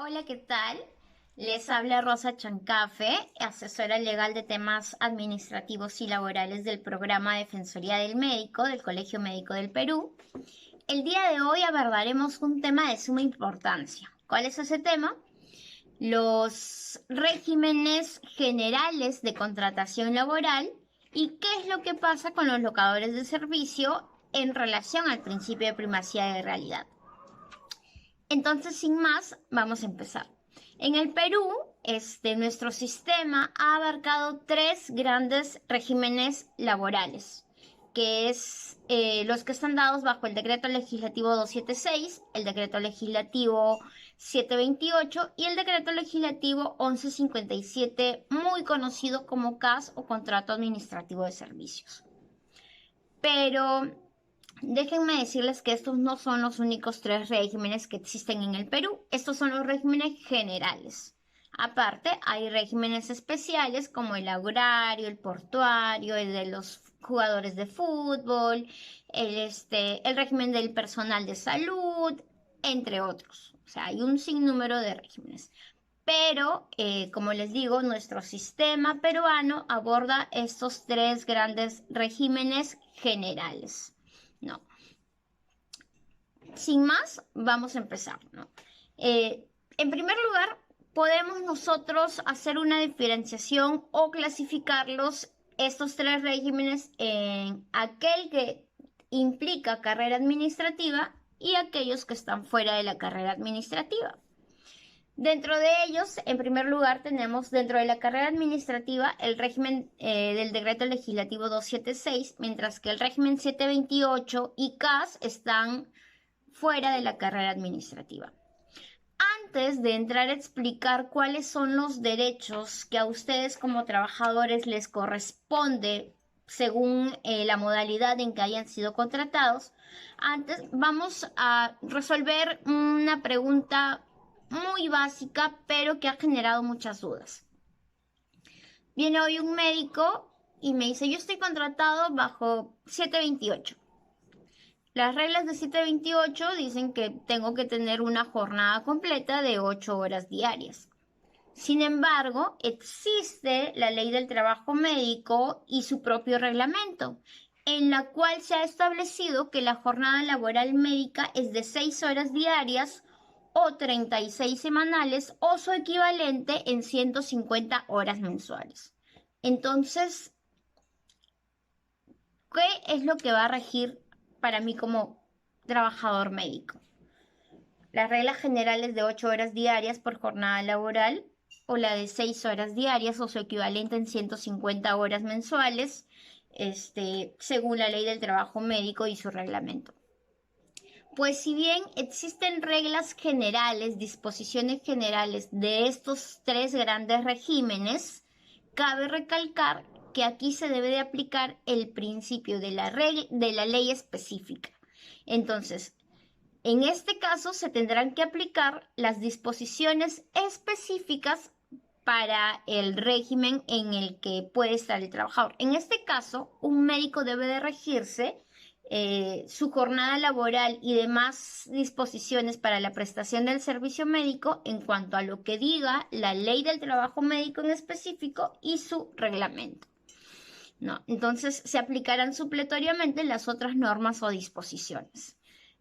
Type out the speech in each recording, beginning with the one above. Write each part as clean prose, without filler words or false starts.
Hola, ¿qué tal? Les habla Rosa Chancafe, asesora legal de temas administrativos y laborales del programa Defensoría del Médico del Colegio Médico del Perú. El día de hoy abordaremos un tema de suma importancia. ¿Cuál es ese tema? Los regímenes generales de contratación laboral y qué es lo que pasa con los locadores de servicio en relación al principio de primacía de realidad. Entonces, sin más, vamos a empezar. En el Perú, nuestro sistema ha abarcado tres grandes regímenes laborales, que es los que están dados bajo el Decreto Legislativo 276, el Decreto Legislativo 728 y el Decreto Legislativo 1157, muy conocido como CAS o Contrato Administrativo de Servicios. Pero déjenme decirles que estos no son los únicos tres regímenes que existen en el Perú. Estos son los regímenes generales. Aparte, hay regímenes especiales como el agrario, el portuario, el de los jugadores de fútbol, el régimen del personal de salud, entre otros. O sea, hay un sinnúmero de regímenes. Pero, como les digo, nuestro sistema peruano aborda estos tres grandes regímenes generales, ¿no? Sin más, vamos a empezar, ¿no? En primer lugar, podemos nosotros hacer una diferenciación o clasificarlos, estos tres regímenes, en aquel que implica carrera administrativa y aquellos que están fuera de la carrera administrativa. Dentro de ellos, en primer lugar, tenemos dentro de la carrera administrativa el régimen del Decreto Legislativo 276, mientras que el régimen 728 y CAS están fuera de la carrera administrativa. Antes de entrar a explicar cuáles son los derechos que a ustedes como trabajadores les corresponde según la modalidad en que hayan sido contratados, antes vamos a resolver una pregunta muy básica, pero que ha generado muchas dudas. Viene hoy un médico y me dice, yo estoy contratado bajo 728. Las reglas de 728 dicen que tengo que tener una jornada completa de 8 horas diarias. Sin embargo, existe la ley del trabajo médico y su propio reglamento, en la cual se ha establecido que la jornada laboral médica es de 6 horas diarias o 36 semanales o su equivalente en 150 horas mensuales. Entonces, ¿qué es lo que va a regir para mí como trabajador médico? Las reglas generales de 8 horas diarias por jornada laboral o la de 6 horas diarias o su equivalente en 150 horas mensuales, según la ley del trabajo médico y su reglamento. Pues si bien existen reglas generales, disposiciones generales de estos tres grandes regímenes, cabe recalcar que aquí se debe de aplicar el principio de la ley específica. Entonces, en este caso se tendrán que aplicar las disposiciones específicas para el régimen en el que puede estar el trabajador. En este caso, un médico debe de regirse su jornada laboral y demás disposiciones para la prestación del servicio médico en cuanto a lo que diga la ley del trabajo médico en específico y su reglamento, ¿no? Entonces se aplicarán supletoriamente las otras normas o disposiciones.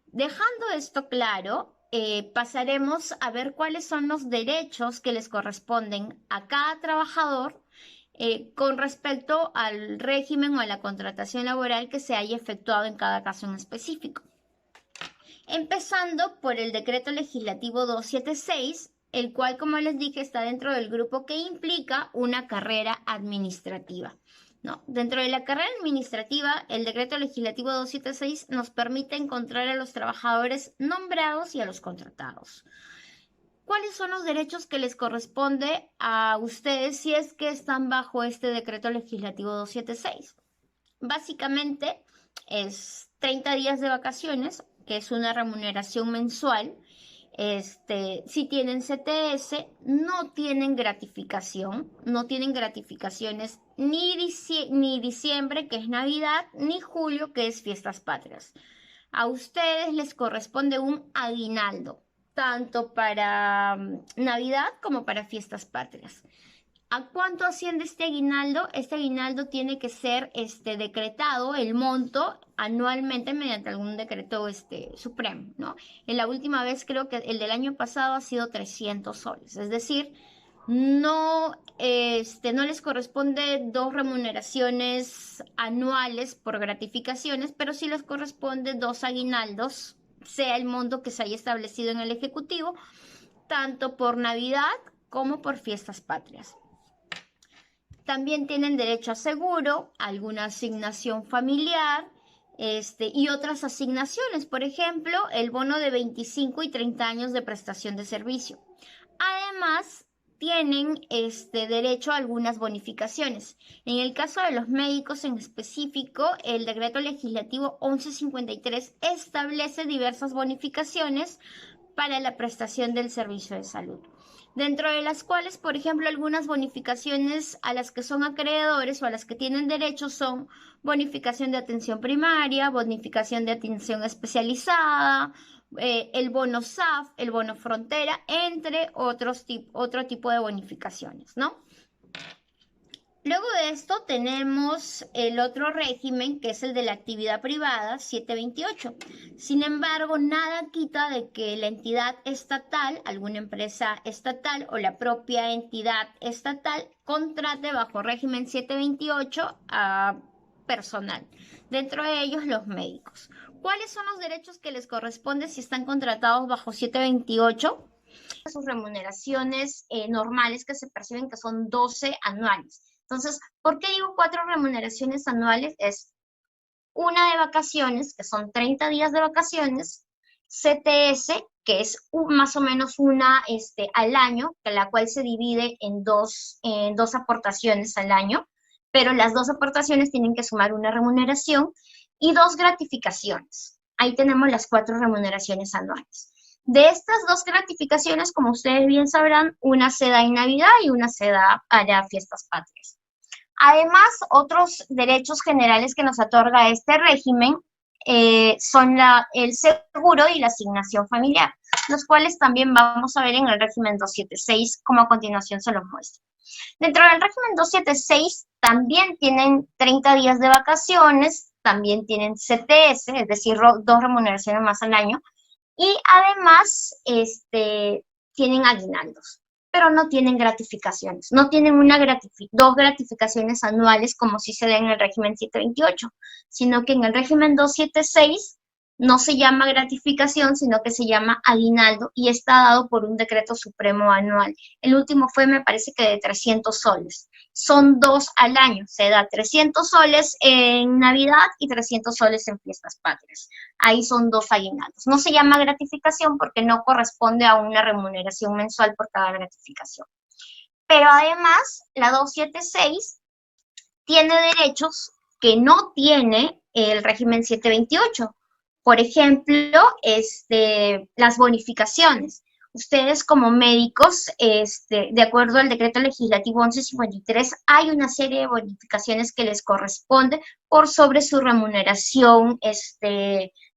Dejando esto claro, pasaremos a ver cuáles son los derechos que les corresponden a cada trabajador con respecto al régimen o a la contratación laboral que se haya efectuado en cada caso en específico. Empezando por el Decreto Legislativo 276, el cual, como les dije, está dentro del grupo que implica una carrera administrativa. No, dentro de la carrera administrativa, el Decreto Legislativo 276 nos permite encontrar a los trabajadores nombrados y a los contratados. ¿Cuáles son los derechos que les corresponde a ustedes si es que están bajo este Decreto Legislativo 276? Básicamente es 30 días de vacaciones, que es una remuneración mensual. Si tienen CTS, no tienen gratificación, no tienen gratificaciones ni diciembre, que es Navidad, ni julio, que es Fiestas Patrias. A ustedes les corresponde un aguinaldo. tanto para Navidad como para fiestas patrias. ¿A cuánto asciende este aguinaldo? Este aguinaldo tiene que ser decretado, el monto, anualmente mediante algún decreto supremo, ¿no? En la última vez creo que el del año pasado ha sido 300 soles, es decir, no les corresponde dos remuneraciones anuales por gratificaciones, pero sí les corresponde dos aguinaldos, sea el monto que se haya establecido en el Ejecutivo, tanto por Navidad como por fiestas patrias. También tienen derecho a seguro, alguna asignación familiar, y otras asignaciones, por ejemplo, el bono de 25 y 30 años de prestación de servicio. Además, tienen derecho a algunas bonificaciones. En el caso de los médicos en específico, el decreto legislativo 1153 establece diversas bonificaciones para la prestación del servicio de salud, dentro de las cuales, por ejemplo, algunas bonificaciones a las que son acreedores o a las que tienen derecho son bonificación de atención primaria, bonificación de atención especializada, el bono SAF, el bono frontera, entre otro tipo de bonificaciones, ¿no? Luego de esto tenemos el otro régimen, que es el de la actividad privada, 728. Sin embargo, nada quita de que la entidad estatal, alguna empresa estatal o la propia entidad estatal contrate bajo régimen 728 a personal, dentro de ellos los médicos. ¿Cuáles son los derechos que les corresponden si están contratados bajo 728? Sus remuneraciones normales que se perciben, que son 12 anuales. Entonces, ¿por qué digo 4 remuneraciones anuales? Es una de vacaciones, que son 30 días de vacaciones, CTS, que es más o menos una al año, la cual se divide en dos aportaciones al año, pero las dos aportaciones tienen que sumar una remuneración, y 2 gratificaciones. Ahí tenemos las 4 remuneraciones anuales. De estas 2 gratificaciones, como ustedes bien sabrán, una se da en Navidad y una se da allá fiestas patrias. Además, otros derechos generales que nos otorga este régimen son el seguro y la asignación familiar, los cuales también vamos a ver en el régimen 276, como a continuación se los muestro. Dentro del régimen 276 también tienen 30 días de vacaciones, también tienen CTS, es decir, 2 remuneraciones más al año, y además tienen aguinaldos, pero no tienen gratificaciones, no tienen dos gratificaciones anuales como si se da en el régimen 728, sino que en el régimen 276 no se llama gratificación, sino que se llama aguinaldo, y está dado por un decreto supremo anual. El último fue, me parece que de 300 soles. Son 2 al año, se da 300 soles en Navidad y 300 soles en fiestas patrias. Ahí son 2 aguinaldos. No se llama gratificación porque no corresponde a una remuneración mensual por cada gratificación. Pero además, la 276 tiene derechos que no tiene el régimen 728. Por ejemplo, las bonificaciones. Ustedes como médicos, de acuerdo al decreto legislativo 1153, hay una serie de bonificaciones que les corresponde por sobre su remuneración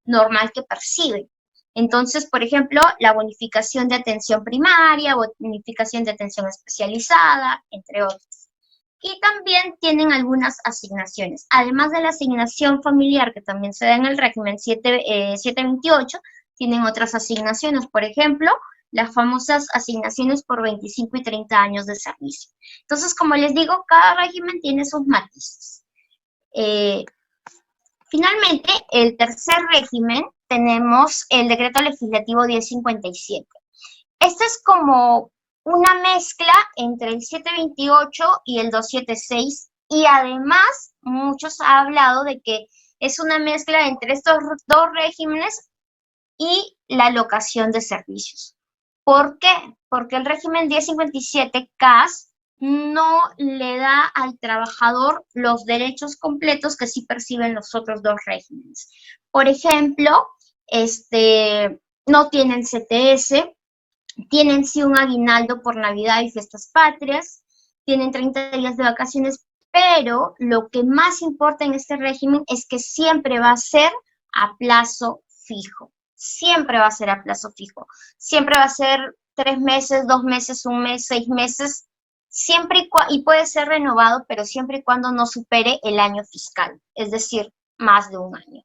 normal que perciben. Entonces, por ejemplo, la bonificación de atención primaria, bonificación de atención especializada, entre otros. Y también tienen algunas asignaciones. Además de la asignación familiar, que también se da en el régimen 728, tienen otras asignaciones. Por ejemplo, las famosas asignaciones por 25 y 30 años de servicio. Entonces, como les digo, cada régimen tiene sus matices. Finalmente, el tercer régimen, tenemos el decreto legislativo 1057. Este es como una mezcla entre el 728 y el 276, y además muchos han hablado de que es una mezcla entre estos 2 regímenes y la locación de servicios. ¿Por qué? Porque el régimen 1057 CAS no le da al trabajador los derechos completos que sí perciben los otros 2 regímenes. Por ejemplo, no tienen CTS, tienen sí un aguinaldo por Navidad y fiestas patrias, tienen 30 días de vacaciones, pero lo que más importa en este régimen es que siempre va a ser a plazo fijo. siempre va a ser a plazo fijo. Siempre va a ser 3 meses, 2 meses, un mes, 6 meses, siempre y puede ser renovado, pero siempre y cuando no supere el año fiscal, es decir, más de un año,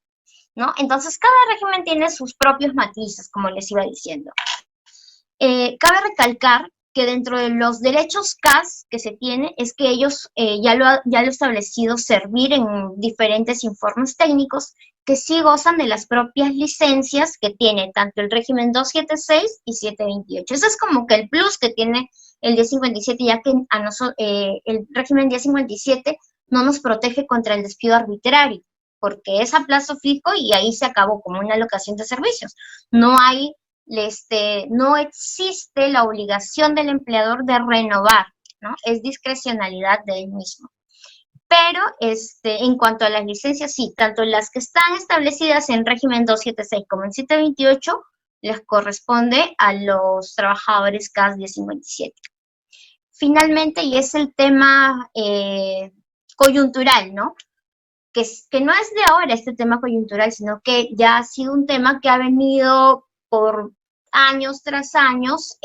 ¿no? Entonces, cada régimen tiene sus propios matices, como les iba diciendo. Cabe recalcar que dentro de los derechos CAS que se tiene es que ellos ya lo establecido servir en diferentes informes técnicos que sí gozan de las propias licencias que tiene tanto el régimen 276 y 728. Eso es como que el plus que tiene el 1057, ya que el régimen 1057 no nos protege contra el despido arbitrario, porque es a plazo fijo y ahí se acabó como una locación de servicios. No hay no existe la obligación del empleador de renovar, ¿no? Es discrecionalidad de él mismo. Pero en cuanto a las licencias, sí, tanto las que están establecidas en régimen 276 como en 728, les corresponde a los trabajadores CAS 1057. Finalmente, y es el tema coyuntural, ¿no? Que no es de ahora este tema coyuntural, sino que ya ha sido un tema que ha venido por años tras años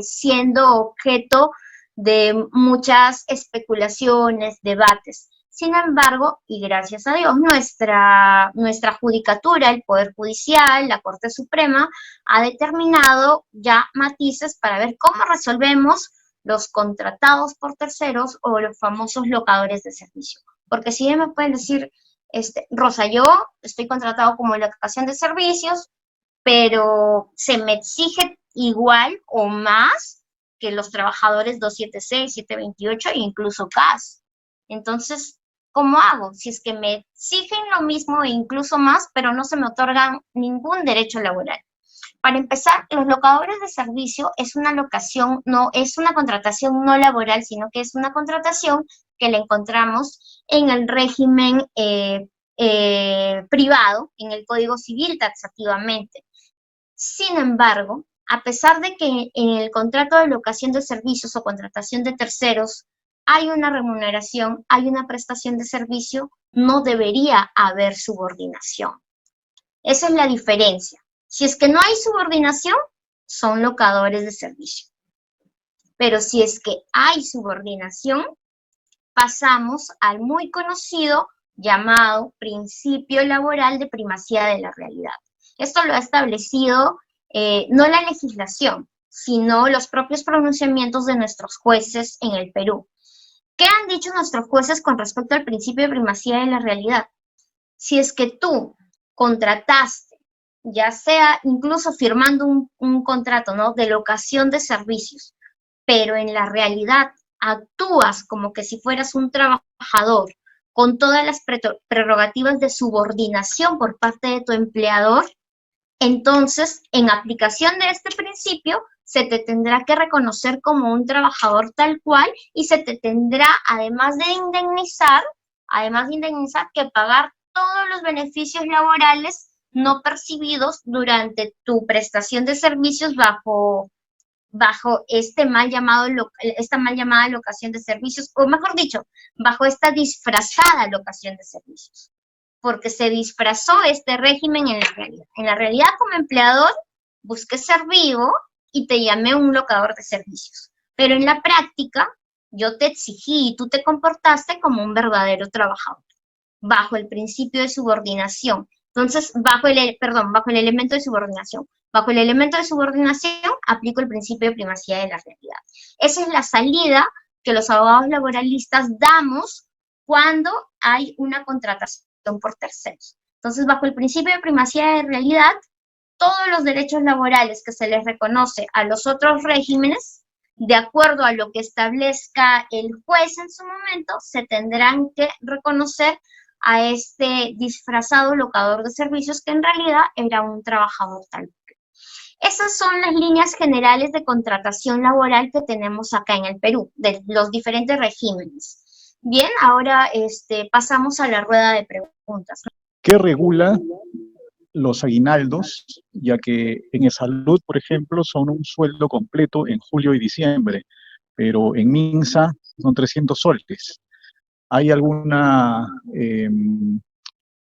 siendo objeto de muchas especulaciones, debates. Sin embargo, y gracias a Dios, nuestra judicatura, el Poder Judicial, la Corte Suprema, ha determinado ya matices para ver cómo resolvemos los contratados por terceros o los famosos locadores de servicio. Porque si bien me pueden decir, Rosa, yo estoy contratado como locación de servicios, pero se me exige igual o más que los trabajadores 276, 728 e incluso CAS. Entonces, ¿cómo hago? Si es que me exigen lo mismo e incluso más, pero no se me otorgan ningún derecho laboral. Para empezar, los locadores de servicio es una locación, no es una contratación no laboral, sino que es una contratación que la encontramos en el régimen privado, en el Código Civil taxativamente. Sin embargo, a pesar de que en el contrato de locación de servicios o contratación de terceros hay una remuneración, hay una prestación de servicio, no debería haber subordinación. Esa es la diferencia. Si es que no hay subordinación, son locadores de servicio. Pero si es que hay subordinación, pasamos al muy conocido llamado principio laboral de primacía de la realidad. Esto lo ha establecido no la legislación, sino los propios pronunciamientos de nuestros jueces en el Perú. ¿Qué han dicho nuestros jueces con respecto al principio de primacía de la realidad? Si es que tú contrataste, ya sea incluso firmando un contrato, ¿no?, de locación de servicios, pero en la realidad actúas como que si fueras un trabajador con todas las prerrogativas de subordinación por parte de tu empleador, entonces, en aplicación de este principio, se te tendrá que reconocer como un trabajador tal cual y se te tendrá, además de indemnizar, que pagar todos los beneficios laborales no percibidos durante tu prestación de servicios bajo esta mal llamada locación de servicios, o mejor dicho, bajo esta disfrazada locación de servicios, porque se disfrazó este régimen en la realidad. En la realidad, como empleador, busqué ser vivo y te llamé un locador de servicios, pero en la práctica, yo te exigí y tú te comportaste como un verdadero trabajador, bajo el principio de subordinación. Entonces, bajo el elemento de subordinación. Bajo el elemento de subordinación, aplico el principio de primacía de la realidad. Esa es la salida que los abogados laboralistas damos cuando hay una contratación por terceros. Entonces, bajo el principio de primacía de realidad, todos los derechos laborales que se les reconoce a los otros regímenes, de acuerdo a lo que establezca el juez en su momento, se tendrán que reconocer a este disfrazado locador de servicios que en realidad era un trabajador tal. Esas son las líneas generales de contratación laboral que tenemos acá en el Perú, de los diferentes regímenes. Bien, ahora pasamos a la rueda de preguntas. ¿Qué regula los aguinaldos? Ya que en salud, por ejemplo, son un sueldo completo en julio y diciembre, pero en Minsa son 300 soles. ¿Hay alguna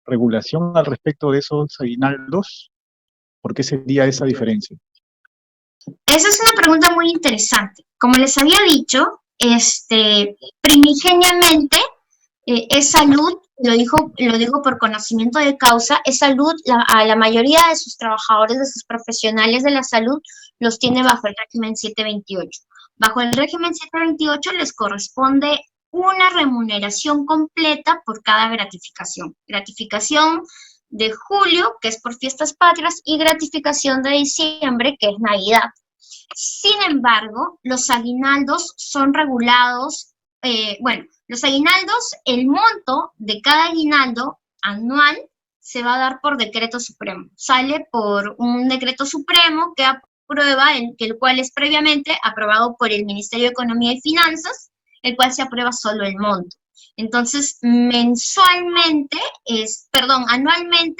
regulación al respecto de esos aguinaldos? ¿Por qué sería esa diferencia? Esa es una pregunta muy interesante. Como les había dicho, primigeniamente es salud, lo digo por conocimiento de causa, es salud, a la mayoría de sus trabajadores, de sus profesionales de la salud, los tiene bajo el régimen 728. Bajo el régimen 728 les corresponde una remuneración completa por cada gratificación. Gratificación de julio, que es por fiestas patrias, y gratificación de diciembre, que es Navidad. Sin embargo, los aguinaldos son regulados, los aguinaldos, el monto de cada aguinaldo anual se va a dar por decreto supremo. Sale por un decreto supremo que aprueba, el cual es previamente aprobado por el Ministerio de Economía y Finanzas, el cual se aprueba solo el monto. Entonces, anualmente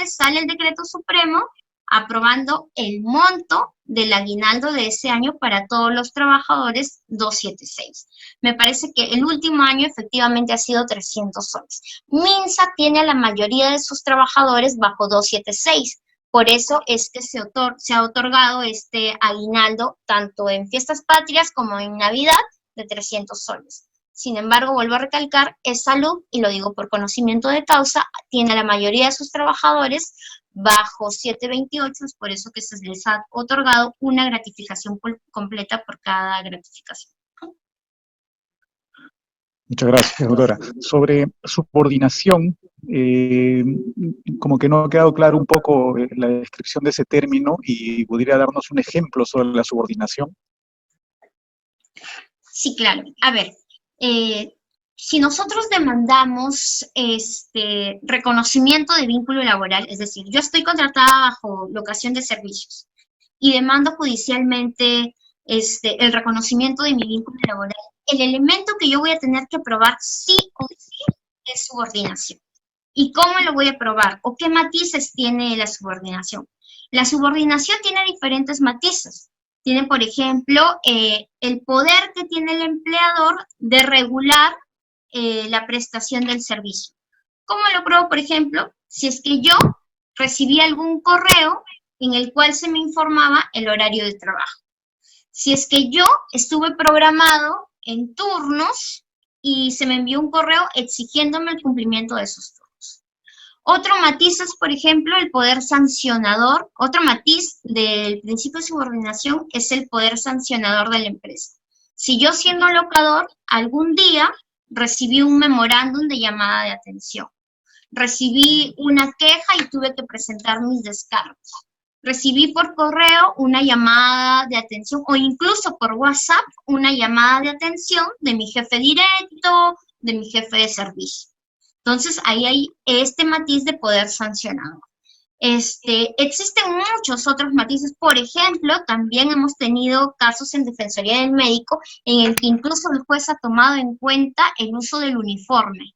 sale el decreto supremo aprobando el monto del aguinaldo de ese año para todos los trabajadores 276. Me parece que el último año efectivamente ha sido 300 soles. Minsa tiene a la mayoría de sus trabajadores bajo 276. Por eso es que se ha otorgado este aguinaldo tanto en fiestas patrias como en Navidad de 300 soles. Sin embargo, vuelvo a recalcar, es salud, y lo digo por conocimiento de causa, tiene a la mayoría de sus trabajadores bajo 728, es por eso que se les ha otorgado una gratificación completa por cada gratificación. Muchas gracias, doctora. Sobre subordinación, como que no ha quedado claro un poco la descripción de ese término y podría darnos un ejemplo sobre la subordinación. Sí, claro. A ver, si nosotros demandamos reconocimiento de vínculo laboral, es decir, yo estoy contratada bajo locación de servicios y demando judicialmente el reconocimiento de mi vínculo laboral, el elemento que yo voy a tener que probar sí o sí es subordinación. ¿Y cómo lo voy a probar? ¿O qué matices tiene la subordinación? La subordinación tiene diferentes matices. Tiene, por ejemplo, el poder que tiene el empleador de regular la prestación del servicio. ¿Cómo lo pruebo, por ejemplo? Si es que yo recibí algún correo en el cual se me informaba el horario de trabajo. Si es que yo estuve programado en turnos y se me envió un correo exigiéndome el cumplimiento de esos turnos. Otro matiz es, por ejemplo, el poder sancionador. Otro matiz del principio de subordinación es el poder sancionador de la empresa. Si yo, siendo locador, algún día recibí un memorándum de llamada de atención, recibí una queja y tuve que presentar mis descargos, recibí por correo una llamada de atención o incluso por WhatsApp una llamada de atención de mi jefe directo, de mi jefe de servicio. Entonces, ahí hay este matiz de poder sancionador. Existen muchos otros matices. Por ejemplo, también hemos tenido casos en Defensoría del Médico en el que incluso el juez ha tomado en cuenta el uso del uniforme.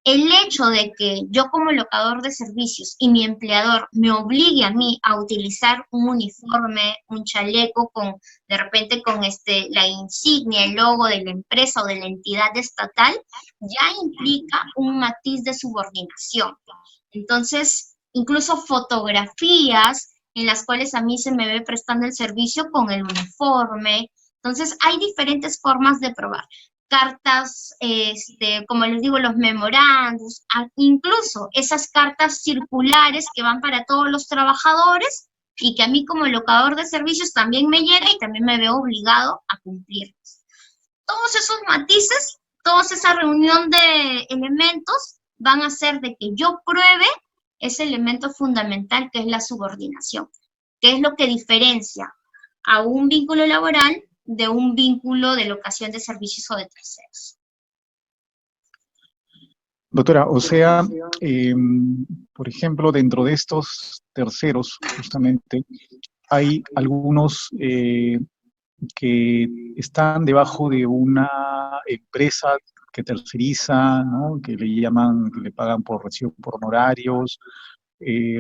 El hecho de que yo como locador de servicios y mi empleador me obligue a mí a utilizar un uniforme, un chaleco de repente con la insignia, el logo de la empresa o de la entidad estatal, ya implica un matiz de subordinación. Entonces, incluso fotografías en las cuales a mí se me ve prestando el servicio con el uniforme. Entonces, hay diferentes formas de probar. Cartas, como les digo, los memorandos, incluso esas cartas circulares que van para todos los trabajadores y que a mí como locador de servicios también me llega y también me veo obligado a cumplirlos. Todos esos matices, toda esa reunión de elementos van a hacer de que yo pruebe ese elemento fundamental que es la subordinación, que es lo que diferencia a un vínculo laboral de un vínculo de locación de servicios o de terceros. Doctora, o sea, por ejemplo, dentro de estos terceros, justamente, hay algunos que están debajo de una empresa que terceriza, ¿no? Que le pagan por recibo por honorarios,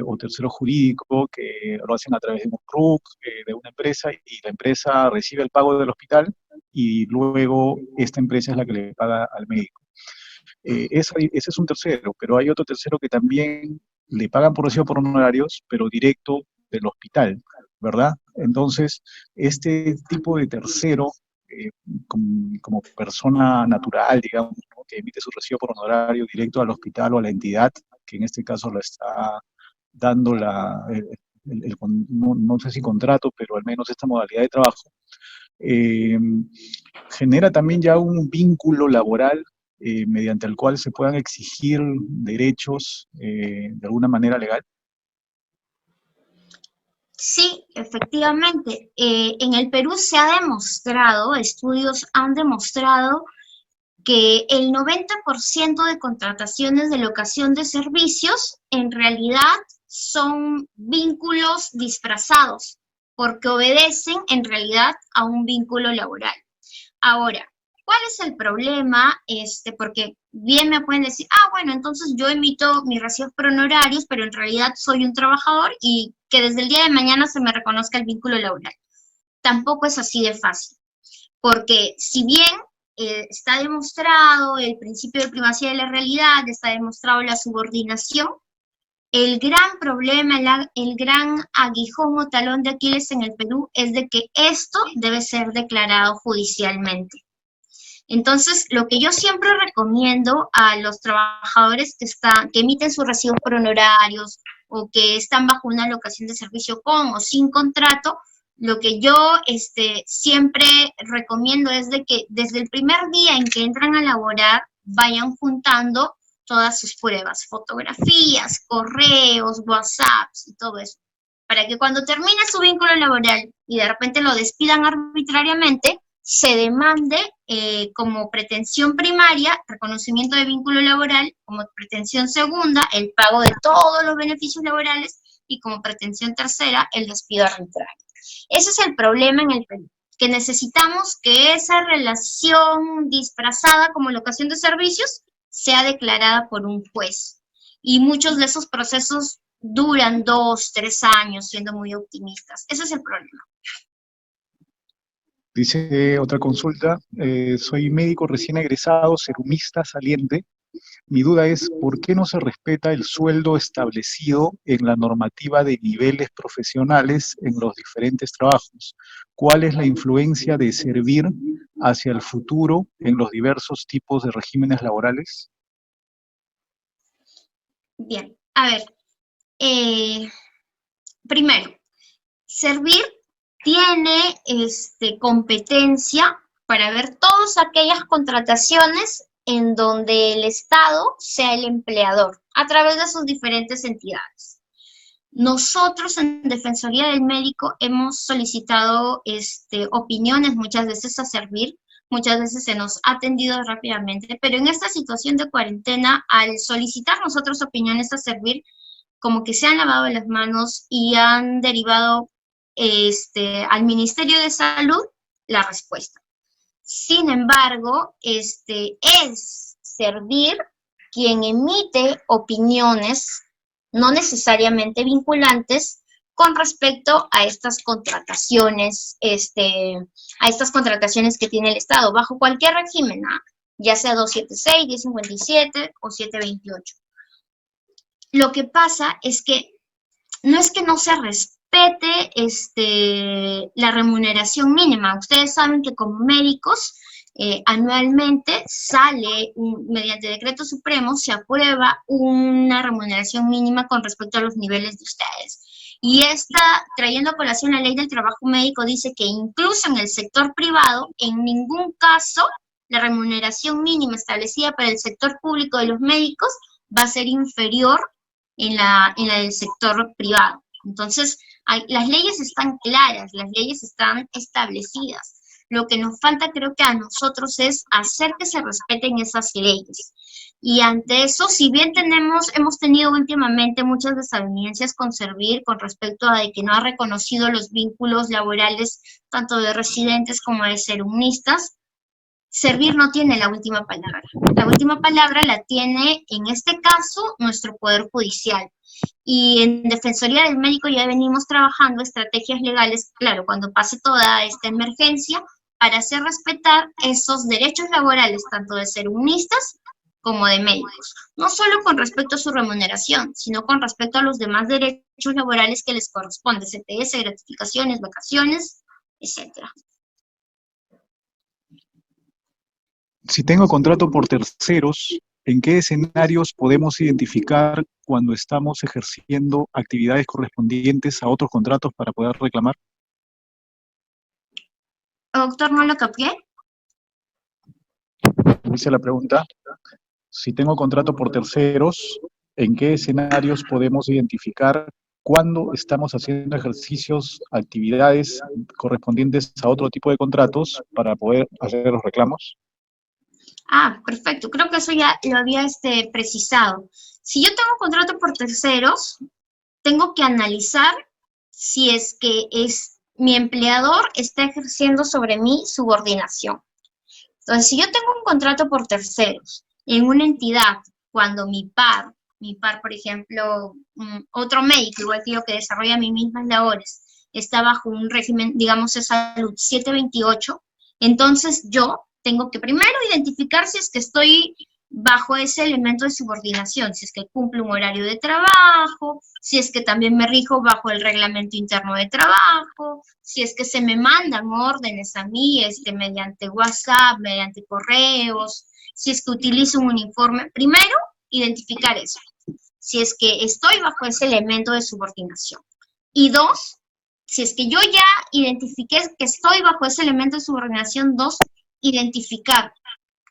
o tercero jurídico, que lo hacen a través de un RUC, de una empresa, y la empresa recibe el pago del hospital, y luego esta empresa es la que le paga al médico. Ese es un tercero, pero hay otro tercero que también le pagan por recibo por honorarios, pero directo del hospital, ¿verdad? Entonces, este tipo de tercero, eh, como persona natural, digamos, ¿no? Que emite su recibo por honorario directo al hospital o a la entidad, que en este caso la está dando no sé si contrato, pero al menos esta modalidad de trabajo, eh, genera también ya un vínculo laboral mediante el cual se puedan exigir derechos de alguna manera legal. Sí, efectivamente. En el Perú se ha demostrado, estudios han demostrado que el 90% de contrataciones de locación de servicios en realidad son vínculos disfrazados, porque obedecen en realidad a un vínculo laboral. Ahora, ¿cuál es el problema? Porque bien me pueden decir, bueno, entonces yo emito mis recibos por honorarios, pero en realidad soy un trabajador y que desde el día de mañana se me reconozca el vínculo laboral. Tampoco es así de fácil, porque si bien está demostrado el principio de primacía de la realidad, está demostrado la subordinación, el gran problema, el gran aguijón o talón de Aquiles en el Perú es de que esto debe ser declarado judicialmente. Entonces, lo que yo siempre recomiendo a los trabajadores que emiten sus recibos por honorarios o que están bajo una locación de servicio con o sin contrato, lo que yo siempre recomiendo es de que desde el primer día en que entran a laborar, vayan juntando todas sus pruebas, fotografías, correos, WhatsApps y todo eso, para que cuando termine su vínculo laboral y de repente lo despidan arbitrariamente, se demande como pretensión primaria, reconocimiento de vínculo laboral, como pretensión segunda, el pago de todos los beneficios laborales y como pretensión tercera, el despido arbitrario. Ese es el problema en el Perú, que necesitamos que esa relación disfrazada como locación de servicios sea declarada por un juez. Y muchos de esos procesos duran 2, 3 años, siendo muy optimistas. Ese es el problema. Dice otra consulta, soy médico recién egresado, serumista saliente. Mi duda es, ¿por qué no se respeta el sueldo establecido en la normativa de niveles profesionales en los diferentes trabajos? ¿Cuál es la influencia de servir hacia el futuro en los diversos tipos de regímenes laborales? Bien, a ver, primero, servir tiene competencia para ver todas aquellas contrataciones en donde el Estado sea el empleador a través de sus diferentes entidades. Nosotros en Defensoría del Médico hemos solicitado opiniones muchas veces a servir, muchas veces se nos ha atendido rápidamente, pero en esta situación de cuarentena, al solicitar nosotros opiniones a servir, como que se han lavado las manos y han derivado al Ministerio de Salud la respuesta. Sin embargo, es servir quien emite opiniones no necesariamente vinculantes con respecto a estas contrataciones, a estas contrataciones que tiene el Estado, bajo cualquier régimen, ya sea 276, 1057 o 728. Lo que pasa es que no se respete la remuneración mínima. Ustedes saben que como médicos anualmente sale, mediante decreto supremo, se aprueba una remuneración mínima con respecto a los niveles de ustedes. Y trayendo a colación la ley del trabajo médico, dice que incluso en el sector privado, en ningún caso la remuneración mínima establecida para el sector público de los médicos va a ser inferior en la del sector privado. Entonces, las leyes están claras, las leyes están establecidas. Lo que nos falta, creo que a nosotros, es hacer que se respeten esas leyes. Y ante eso, si bien hemos tenido últimamente muchas desavenencias con Servir con respecto a de que no ha reconocido los vínculos laborales tanto de residentes como de serumistas, Servir no tiene la última palabra. La última palabra la tiene, en este caso, nuestro Poder Judicial. Y en Defensoría del Médico ya venimos trabajando estrategias legales, claro, cuando pase toda esta emergencia, para hacer respetar esos derechos laborales, tanto de serumistas como de médicos, no solo con respecto a su remuneración, sino con respecto a los demás derechos laborales que les corresponde, CTS, gratificaciones, vacaciones, etcétera. Si tengo contrato por terceros, ¿en qué escenarios podemos identificar cuando estamos ejerciendo actividades correspondientes a otros contratos para poder reclamar? Doctor, no lo capté. Dice la pregunta, si tengo contrato por terceros, ¿en qué escenarios podemos identificar cuando estamos haciendo ejercicios, actividades correspondientes a otro tipo de contratos para poder hacer los reclamos? Ah, perfecto. Creo que eso ya lo había precisado. Si yo tengo contrato por terceros, tengo que analizar si es que mi empleador está ejerciendo sobre mí subordinación. Entonces, si yo tengo un contrato por terceros en una entidad, cuando por ejemplo, otro médico, igual que yo, que desarrolla mis mismas labores, está bajo un régimen, digamos, de salud 728, entonces yo tengo que primero identificar si es que estoy bajo ese elemento de subordinación, si es que cumplo un horario de trabajo, si es que también me rijo bajo el reglamento interno de trabajo, si es que se me mandan órdenes a mí mediante WhatsApp, mediante correos, si es que utilizo un uniforme. Primero, identificar eso, si es que estoy bajo ese elemento de subordinación. Y dos, si es que yo ya identifiqué que estoy bajo ese elemento de subordinación, dos, identificar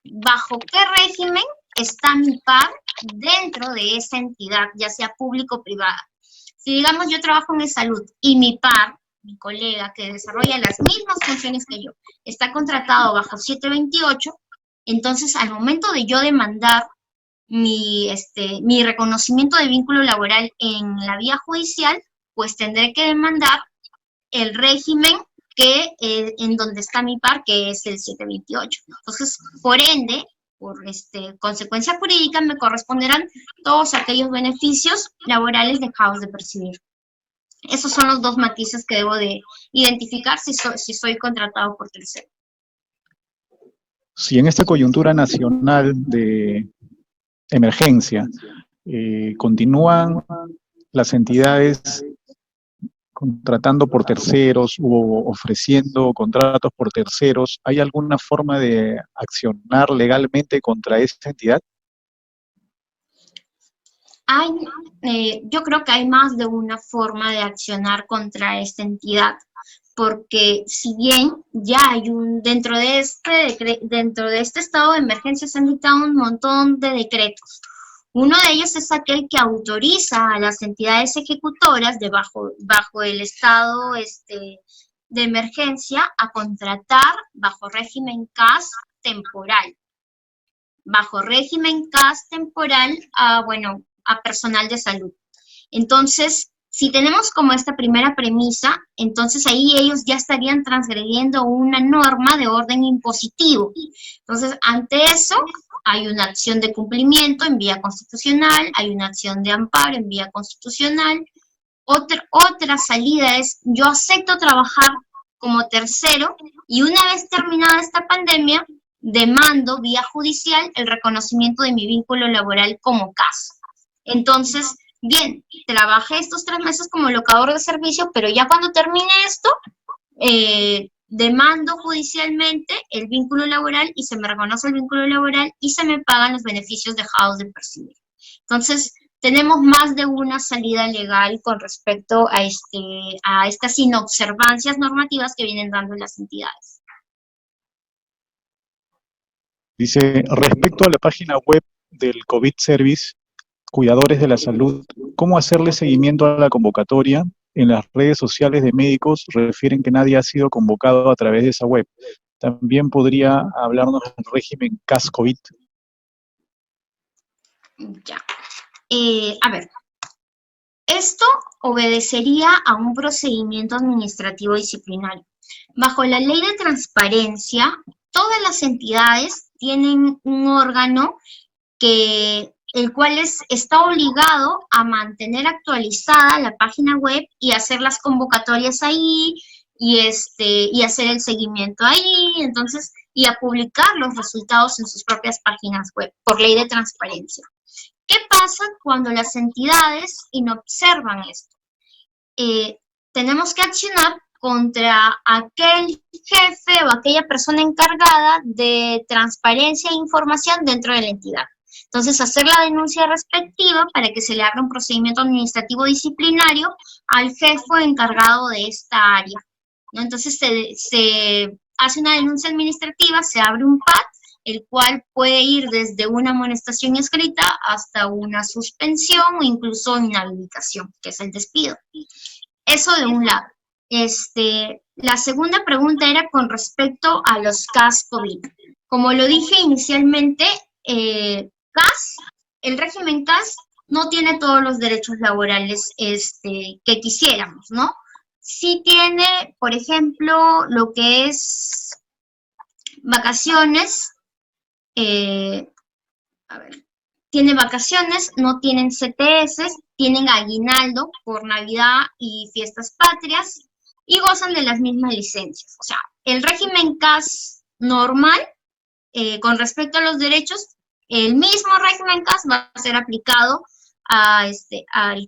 bajo qué régimen está mi par dentro de esa entidad, ya sea público o privada. Si digamos yo trabajo en salud y mi par, mi colega que desarrolla las mismas funciones que yo, está contratado bajo 728, entonces al momento de yo demandar mi reconocimiento de vínculo laboral en la vía judicial, pues tendré que demandar el régimen en donde está mi par, que es el 728. Entonces, por ende, por consecuencia jurídica, me corresponderán todos aquellos beneficios laborales dejados de percibir. Esos son los dos matices que debo de identificar si soy contratado por tercero. Si en esta coyuntura nacional de emergencia continúan las entidades contratando por terceros o ofreciendo contratos por terceros, ¿hay alguna forma de accionar legalmente contra esta entidad? Yo creo que hay más de una forma de accionar contra esta entidad, porque si bien ya hay dentro de este estado de emergencia se han dictado un montón de decretos. Uno de ellos es aquel que autoriza a las entidades ejecutoras bajo el estado de emergencia a contratar bajo régimen CAS temporal. Bajo régimen CAS temporal a personal de salud. Entonces, si tenemos como esta primera premisa, entonces ahí ellos ya estarían transgrediendo una norma de orden impositivo. Entonces, ante eso, hay una acción de cumplimiento en vía constitucional, hay una acción de amparo en vía constitucional. Otra salida es, yo acepto trabajar como tercero y una vez terminada esta pandemia, demando vía judicial el reconocimiento de mi vínculo laboral como caso. Entonces, bien, trabajé estos 3 meses como locador de servicio, pero ya cuando termine esto, demando judicialmente el vínculo laboral y se me reconoce el vínculo laboral y se me pagan los beneficios dejados de percibir. Entonces, tenemos más de una salida legal con respecto a estas inobservancias normativas que vienen dando las entidades. Dice, respecto a la página web del COVID Service, Cuidadores de la Salud, ¿cómo hacerle seguimiento a la convocatoria? En las redes sociales de médicos refieren que nadie ha sido convocado a través de esa web. ¿También podría hablarnos del régimen CAS-COVID? Ya. A ver, esto obedecería a un procedimiento administrativo disciplinario. Bajo la ley de transparencia, todas las entidades tienen un órgano el cual está obligado a mantener actualizada la página web y hacer las convocatorias ahí, y hacer el seguimiento ahí, entonces, y a publicar los resultados en sus propias páginas web, por ley de transparencia. ¿Qué pasa cuando las entidades inobservan esto? Tenemos que accionar contra aquel jefe o aquella persona encargada de transparencia e información dentro de la entidad. Entonces, hacer la denuncia respectiva para que se le haga un procedimiento administrativo disciplinario al jefe encargado de esta área, ¿no? Entonces, se hace una denuncia administrativa, se abre un PAT, el cual puede ir desde una amonestación escrita hasta una suspensión o incluso inhabilitación, que es el despido. Eso de un lado. La segunda pregunta era con respecto a los CAS COVID. Como lo dije inicialmente, el régimen CAS no tiene todos los derechos laborales que quisiéramos, ¿no? Sí tiene, por ejemplo, lo que es vacaciones, tiene vacaciones, no tienen CTS, tienen aguinaldo por Navidad y fiestas patrias y gozan de las mismas licencias. O sea, el régimen CAS normal, con respecto a los derechos, el mismo régimen CAS va a ser aplicado al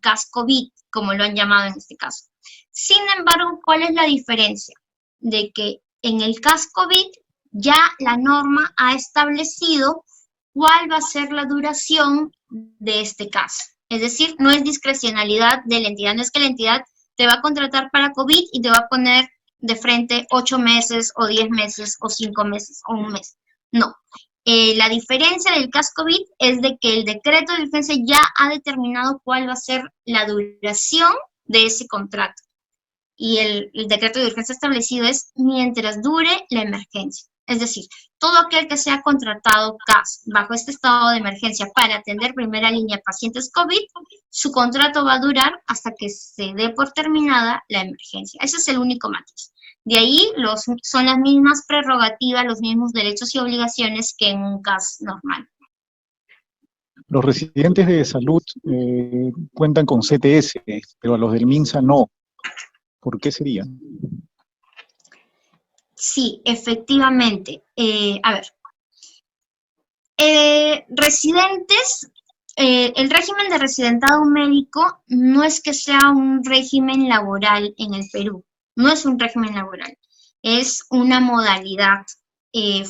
CAS COVID, como lo han llamado en este caso. Sin embargo, ¿cuál es la diferencia? De que en el CAS COVID ya la norma ha establecido cuál va a ser la duración de este caso. Es decir, no es discrecionalidad de la entidad, no es que la entidad te va a contratar para COVID y te va a poner de frente 8 meses o 10 meses o 5 meses o un mes. No. La diferencia del CAS COVID es de que el decreto de urgencia ya ha determinado cuál va a ser la duración de ese contrato. Y el decreto de urgencia establecido es mientras dure la emergencia. Es decir, todo aquel que sea contratado CAS bajo este estado de emergencia para atender primera línea pacientes COVID, su contrato va a durar hasta que se dé por terminada la emergencia. Ese es el único matiz. De ahí son las mismas prerrogativas, los mismos derechos y obligaciones que en un CAS normal. Los residentes de salud cuentan con CTS, pero a los del MINSA no. ¿Por qué sería? Sí, efectivamente. Residentes, el régimen de residentado médico no es que sea un régimen laboral en el Perú, no es un régimen laboral, es una modalidad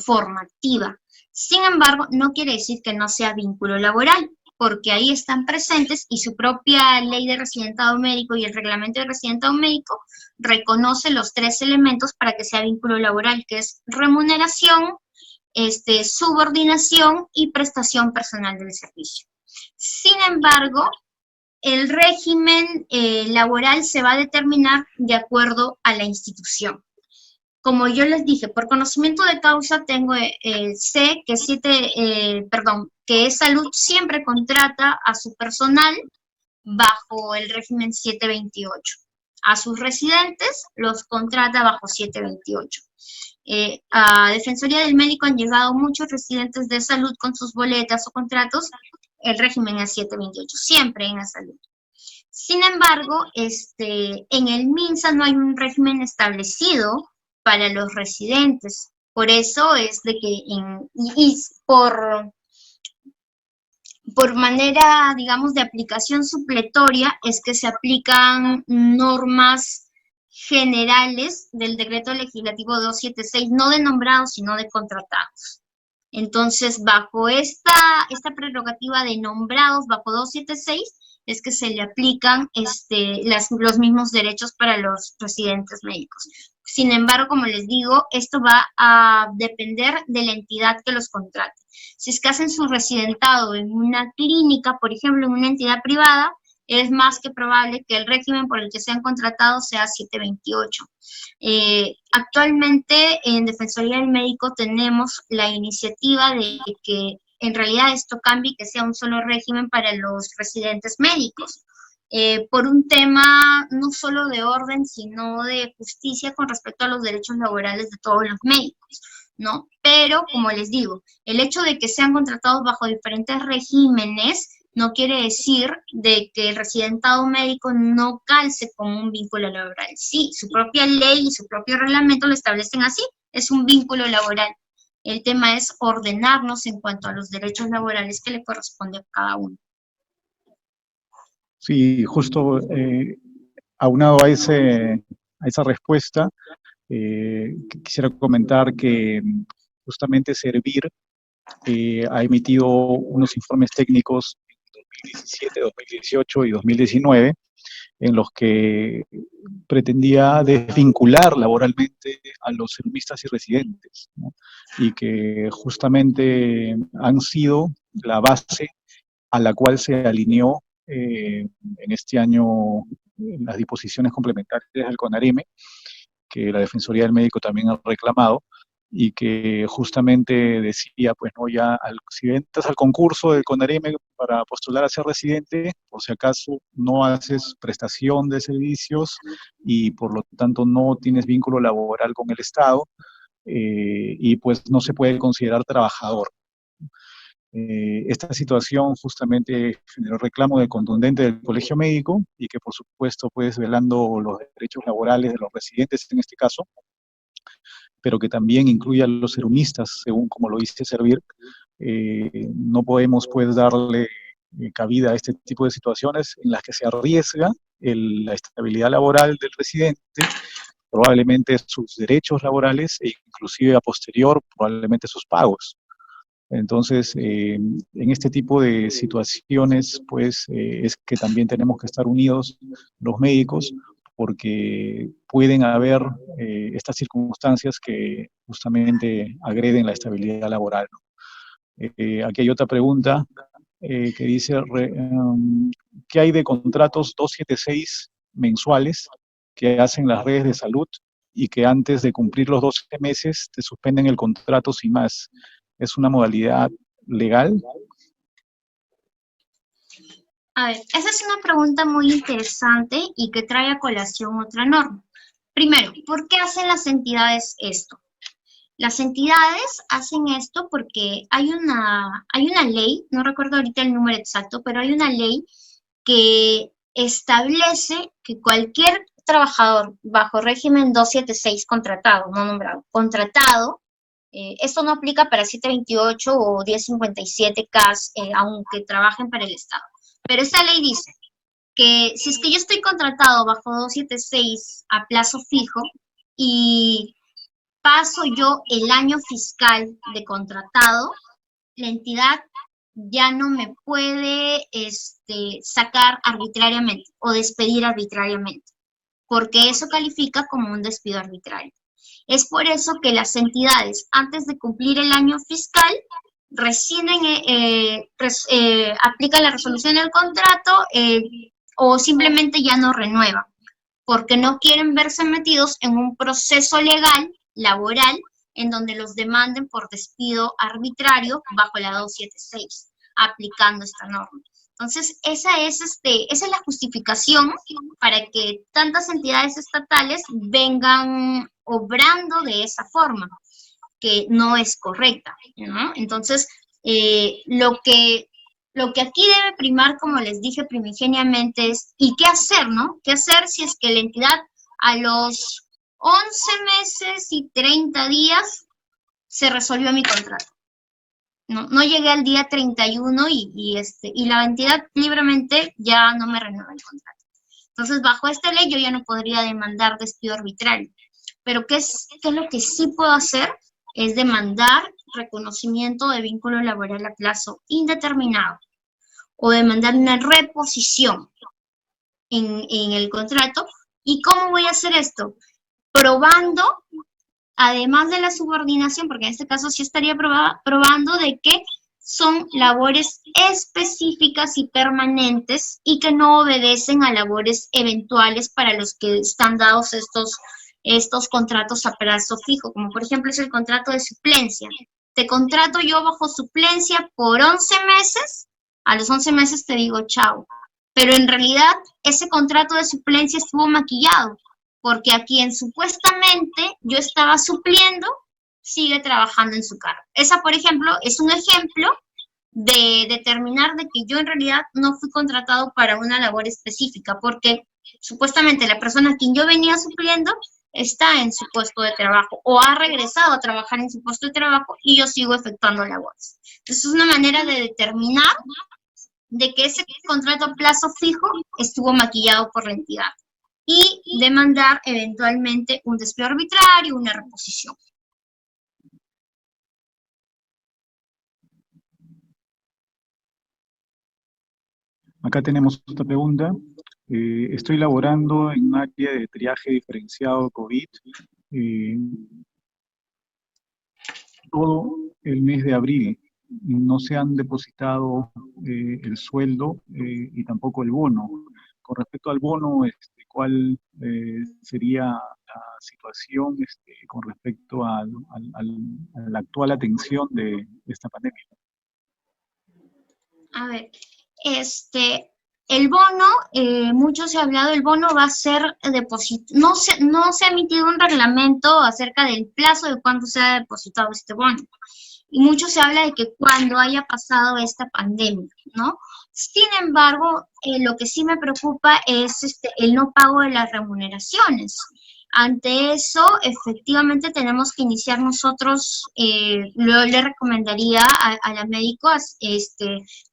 formativa. Sin embargo, no quiere decir que no sea vínculo laboral, porque ahí están presentes y su propia ley de residentado médico y el reglamento de residentado médico reconoce los 3 elementos para que sea vínculo laboral, que es remuneración, subordinación y prestación personal del servicio. Sin embargo, el régimen laboral se va a determinar de acuerdo a la institución. Como yo les dije, por conocimiento de causa sé que Salud siempre contrata a su personal bajo el régimen 728. A sus residentes los contrata bajo 728. A Defensoría del Médico han llegado muchos residentes de salud con sus boletas o contratos, el régimen es 728, siempre en la salud. Sin embargo, en el MINSA no hay un régimen establecido para los residentes. Por eso es de que, por manera, digamos, de aplicación supletoria, es que se aplican normas generales del decreto legislativo 276, no de nombrados, sino de contratados. Entonces, bajo esta prerrogativa de nombrados, bajo 276, es que se le aplican los mismos derechos para los residentes médicos. Sin embargo, como les digo, esto va a depender de la entidad que los contrate. Si es que hacen su residentado en una clínica, por ejemplo, en una entidad privada, es más que probable que el régimen por el que sean contratados sea 728. Actualmente en Defensoría del Médico tenemos la iniciativa de que en realidad esto cambie y que sea un solo régimen para los residentes médicos, por un tema no solo de orden, sino de justicia con respecto a los derechos laborales de todos los médicos, ¿no? Pero, como les digo, el hecho de que sean contratados bajo diferentes regímenes no quiere decir de que el residentado médico no calce con un vínculo laboral. Sí, su propia ley y su propio reglamento lo establecen así, es un vínculo laboral. El tema es ordenarnos en cuanto a los derechos laborales que le corresponde a cada uno. Sí, justo aunado a esa respuesta, quisiera comentar que justamente Servir ha emitido unos informes técnicos en 2017, 2018 y 2019 en los que pretendía desvincular laboralmente a los serumistas y residentes, ¿no? Y que justamente han sido la base a la cual se alineó en este año las disposiciones complementarias del CONAREME, que la Defensoría del Médico también ha reclamado, y que justamente decía, pues no, ya si entras al concurso del CONAREME para postular a ser residente, por si acaso no haces prestación de servicios y por lo tanto no tienes vínculo laboral con el Estado, y pues no se puede considerar trabajador. Esta situación justamente generó reclamo de contundente del Colegio Médico y que por supuesto pues velando los derechos laborales de los residentes en este caso, pero que también incluye a los serumistas, según como lo dice Servir. No podemos pues darle cabida a este tipo de situaciones en las que se arriesga la estabilidad laboral del residente, probablemente sus derechos laborales e inclusive a posterior probablemente sus pagos. Entonces, en este tipo de situaciones, pues es que también tenemos que estar unidos los médicos, porque pueden haber estas circunstancias que justamente agreden la estabilidad laboral, ¿no? Aquí hay otra pregunta que dice, ¿qué hay de contratos 276 mensuales que hacen las redes de salud y que antes de cumplir los 12 meses te suspenden el contrato sin más? ¿Es una modalidad legal? A ver, esa es una pregunta muy interesante y que trae a colación otra norma. Primero, ¿por qué hacen las entidades esto? Las entidades hacen esto porque hay una ley, no recuerdo ahorita el número exacto, pero hay una ley que establece que cualquier trabajador bajo régimen 276 contratado, no nombrado, contratado, esto no aplica para 728 o 1057 CAS, aunque trabajen para el Estado. Pero esa ley dice que si es que yo estoy contratado bajo 276 a plazo fijo y paso yo el año fiscal de contratado, la entidad ya no me puede sacar arbitrariamente o despedir arbitrariamente, porque eso califica como un despido arbitrario. Es por eso que las entidades, antes de cumplir el año fiscal, aplican la resolución del contrato o simplemente ya no renuevan, porque no quieren verse metidos en un proceso legal, laboral, en donde los demanden por despido arbitrario bajo la 276, aplicando esta norma. Entonces, esa es la justificación para que tantas entidades estatales vengan obrando de esa forma, que no es correcta, ¿no? Entonces, lo que aquí debe primar, como les dije primigeniamente, es ¿y qué hacer, no? ¿Qué hacer si es que la entidad a los 11 meses y 30 días se resolvió mi contrato? No llegué al día 31 y la entidad libremente ya no me renueva el contrato. Entonces, bajo esta ley yo ya no podría demandar despido arbitrario. Pero ¿qué es lo que sí puedo hacer? Es demandar reconocimiento de vínculo laboral a plazo indeterminado o demandar una reposición en el contrato. ¿Y cómo voy a hacer esto? Probando, además de la subordinación, porque en este caso sí estaría probando de que son labores específicas y permanentes y que no obedecen a labores eventuales para los que están dados estos contratos a plazo fijo, como por ejemplo es el contrato de suplencia. Te contrato yo bajo suplencia por 11 meses, a los 11 meses te digo chao. Pero en realidad ese contrato de suplencia estuvo maquillado, porque a quien supuestamente yo estaba supliendo sigue trabajando en su cargo. Esa, por ejemplo, es un ejemplo de determinar de que yo en realidad no fui contratado para una labor específica, porque supuestamente la persona a quien yo venía supliendo está en su puesto de trabajo o ha regresado a trabajar en su puesto de trabajo y yo sigo efectuando labores. Entonces es una manera de determinar de que ese contrato a plazo fijo estuvo maquillado por la entidad y demandar eventualmente un despido arbitrario, una reposición. Acá tenemos otra pregunta. Estoy laborando en un área de triaje diferenciado COVID todo el mes de abril. No se han depositado el sueldo y tampoco el bono. Con respecto al bono, ¿cuál sería la situación con respecto a la actual atención de esta pandemia? A ver, el bono, mucho se ha hablado, el bono va a ser depositado, no se ha emitido un reglamento acerca del plazo de cuándo se ha depositado este bono. Y mucho se habla de que cuando haya pasado esta pandemia, ¿no? Sin embargo, lo que sí me preocupa es el no pago de las remuneraciones. Ante eso, efectivamente, tenemos que iniciar nosotros, le recomendaría a la médico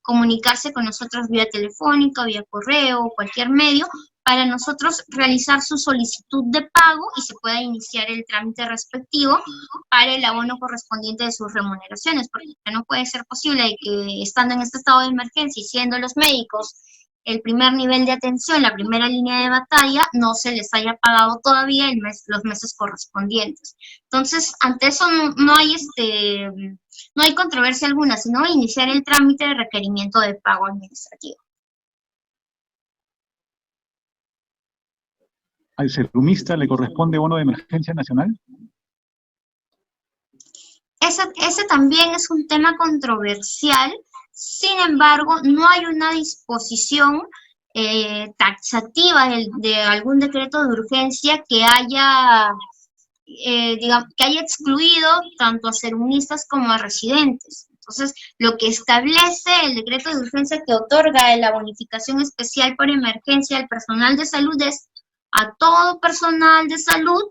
comunicarse con nosotros vía telefónica, vía correo, o cualquier medio, para nosotros realizar su solicitud de pago y se pueda iniciar el trámite respectivo para el abono correspondiente de sus remuneraciones, porque no puede ser posible que estando en este estado de emergencia y siendo los médicos el primer nivel de atención, la primera línea de batalla, no se les haya pagado todavía los meses correspondientes. Entonces, ante eso no hay controversia alguna, sino iniciar el trámite de requerimiento de pago administrativo. ¿Al serumista le corresponde bono de emergencia nacional? Ese también es un tema controversial, sin embargo, no hay una disposición taxativa de algún decreto de urgencia que haya, digamos, que haya excluido tanto a serumistas como a residentes. Entonces, lo que establece el decreto de urgencia que otorga la bonificación especial por emergencia al personal de salud es a todo personal de salud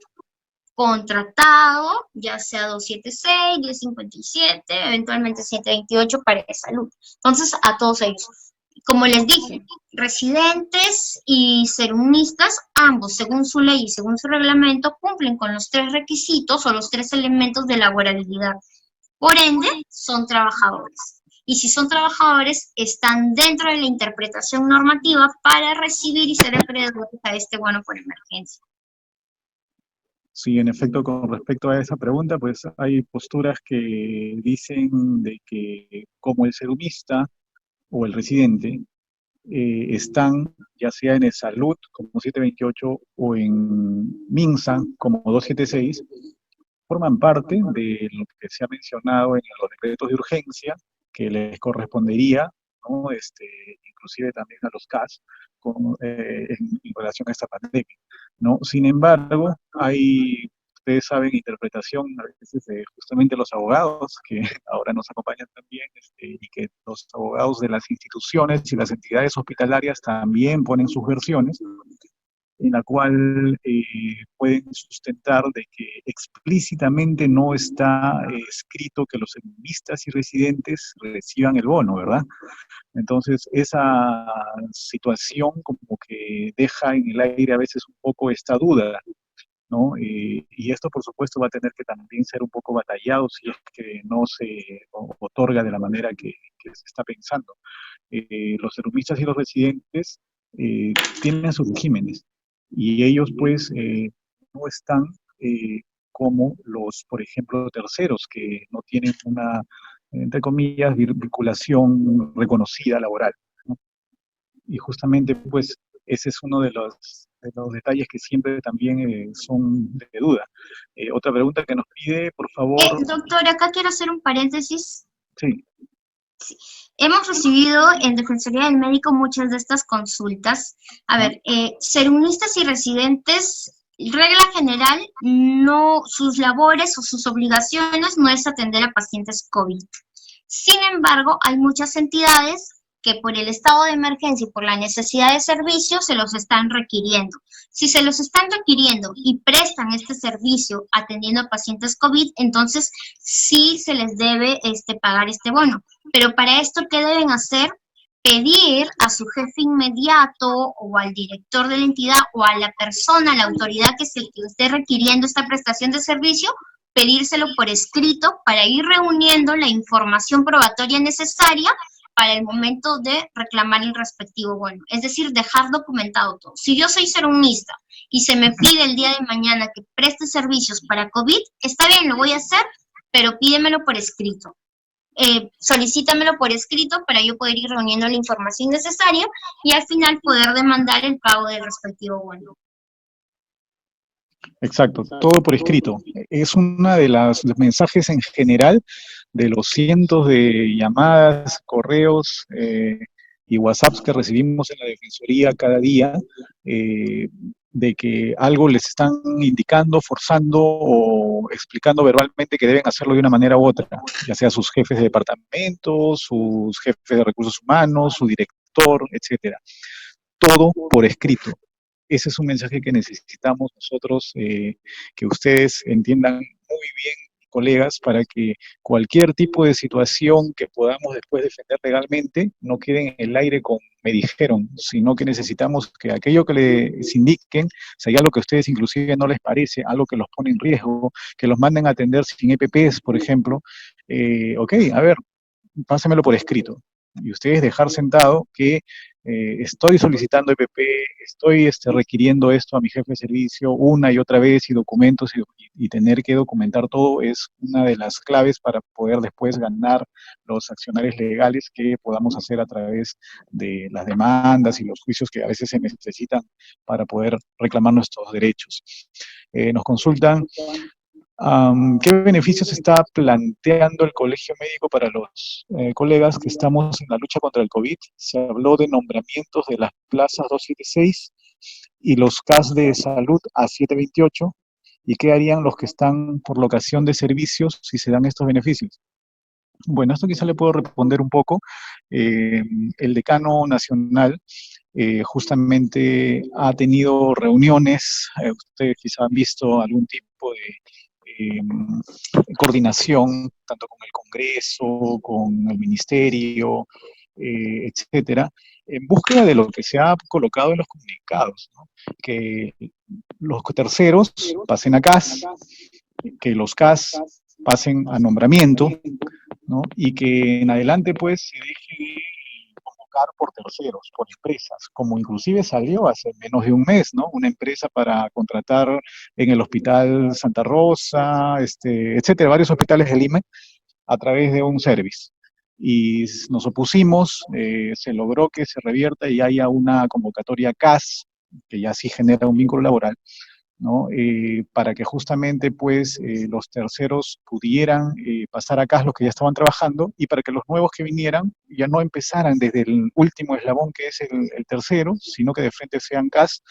contratado, ya sea 276, 1057, eventualmente 728 para de salud. Entonces, a todos ellos. Como les dije, residentes y serumistas, ambos, según su ley y según su reglamento, cumplen con los 3 requisitos o los 3 elementos de laborabilidad. Por ende, son trabajadores. Y si son trabajadores, están dentro de la interpretación normativa para recibir y ser acreedores a este bono por emergencia. Sí, en efecto, con respecto a esa pregunta, pues hay posturas que dicen de que como el serumista o el residente están ya sea en el Salud como 728 o en MINSA como 276, forman parte de lo que se ha mencionado en los decretos de urgencia que les correspondería, ¿no? Inclusive también a los CAS en relación a esta pandemia, ¿no? Sin embargo, ustedes saben, interpretación a veces de justamente los abogados, que ahora nos acompañan también, y que los abogados de las instituciones y las entidades hospitalarias también ponen sus versiones, en la cual pueden sustentar de que explícitamente no está escrito que los serumistas y residentes reciban el bono, ¿verdad? Entonces, esa situación como que deja en el aire a veces un poco esta duda, ¿no? Y esto, por supuesto, va a tener que también ser un poco batallado si es que no se otorga de la manera que se está pensando. Los serumistas y los residentes tienen sus regímenes y ellos, pues, no están como los, por ejemplo, terceros que no tienen una, entre comillas, vinculación reconocida laboral, ¿no? Y justamente, pues, ese es uno de los detalles que siempre también son de duda. Otra pregunta que nos pide, por favor. Doctor, acá quiero hacer un paréntesis. Sí. Sí. Hemos recibido en Defensoría del Médico muchas de estas consultas. A ver, serumistas y residentes, regla general, no, sus labores o sus obligaciones no es atender a pacientes COVID. Sin embargo, hay muchas entidades que por el estado de emergencia y por la necesidad de servicio se los están requiriendo. Si se los están requiriendo y prestan este servicio atendiendo a pacientes COVID, entonces sí se les debe pagar este bono. Pero para esto, ¿qué deben hacer? Pedir a su jefe inmediato o al director de la entidad o a la persona, a la autoridad que esté requiriendo esta prestación de servicio, pedírselo por escrito para ir reuniendo la información probatoria necesaria para el momento de reclamar el respectivo bono. Es decir, dejar documentado todo. Si yo soy serumista y se me pide el día de mañana que preste servicios para COVID, está bien, lo voy a hacer, pero pídemelo por escrito. Solicítamelo por escrito para yo poder ir reuniendo la información necesaria y al final poder demandar el pago del respectivo bono. Exacto, todo por escrito. Es una de los mensajes en general de los cientos de llamadas, correos y WhatsApps que recibimos en la Defensoría cada día, de que algo les están indicando, forzando o explicando verbalmente que deben hacerlo de una manera u otra, ya sea sus jefes de departamento, sus jefes de recursos humanos, su director, etcétera. Todo por escrito. Ese es un mensaje que necesitamos nosotros, que ustedes entiendan muy bien, colegas, para que cualquier tipo de situación que podamos después defender legalmente no quede en el aire con me dijeron, sino que necesitamos que aquello que les indiquen sea algo que a ustedes inclusive no les parece, algo que los pone en riesgo, que los manden a atender sin EPPs, por ejemplo. Ok, a ver, pásamelo por escrito. Y ustedes dejar sentado que estoy solicitando EPP, estoy requiriendo esto a mi jefe de servicio una y otra vez y documentos y tener que documentar todo es una de las claves para poder después ganar los accionarios legales que podamos hacer a través de las demandas y los juicios que a veces se necesitan para poder reclamar nuestros derechos. Nos consultan ¿qué beneficios está planteando el Colegio Médico para los colegas que estamos en la lucha contra el COVID? Se habló de nombramientos de las plazas 276 y los CAS de salud a 728. ¿Y qué harían los que están por locación de servicios si se dan estos beneficios? Bueno, esto quizá le puedo responder un poco. El decano nacional justamente ha tenido reuniones, ustedes quizá han visto algún tipo de coordinación, tanto con el Congreso, con el Ministerio, etcétera, en búsqueda de lo que se ha colocado en los comunicados, ¿no? Que los terceros pasen a CAS, que los CAS pasen a nombramiento, ¿no? Y que en adelante pues se deje de convocar por terceros, por empresas, como inclusive salió hace menos de un mes, ¿no? Una empresa para contratar en el Hospital Santa Rosa, etcétera, varios hospitales del IME, a través de un service. Y nos opusimos, se logró que se revierta y haya una convocatoria CAS, que ya sí genera un vínculo laboral, ¿no? Para que justamente pues los terceros pudieran pasar acá los que ya estaban trabajando y para que los nuevos que vinieran ya no empezaran desde el último eslabón que es el tercero, sino que de frente sean CAS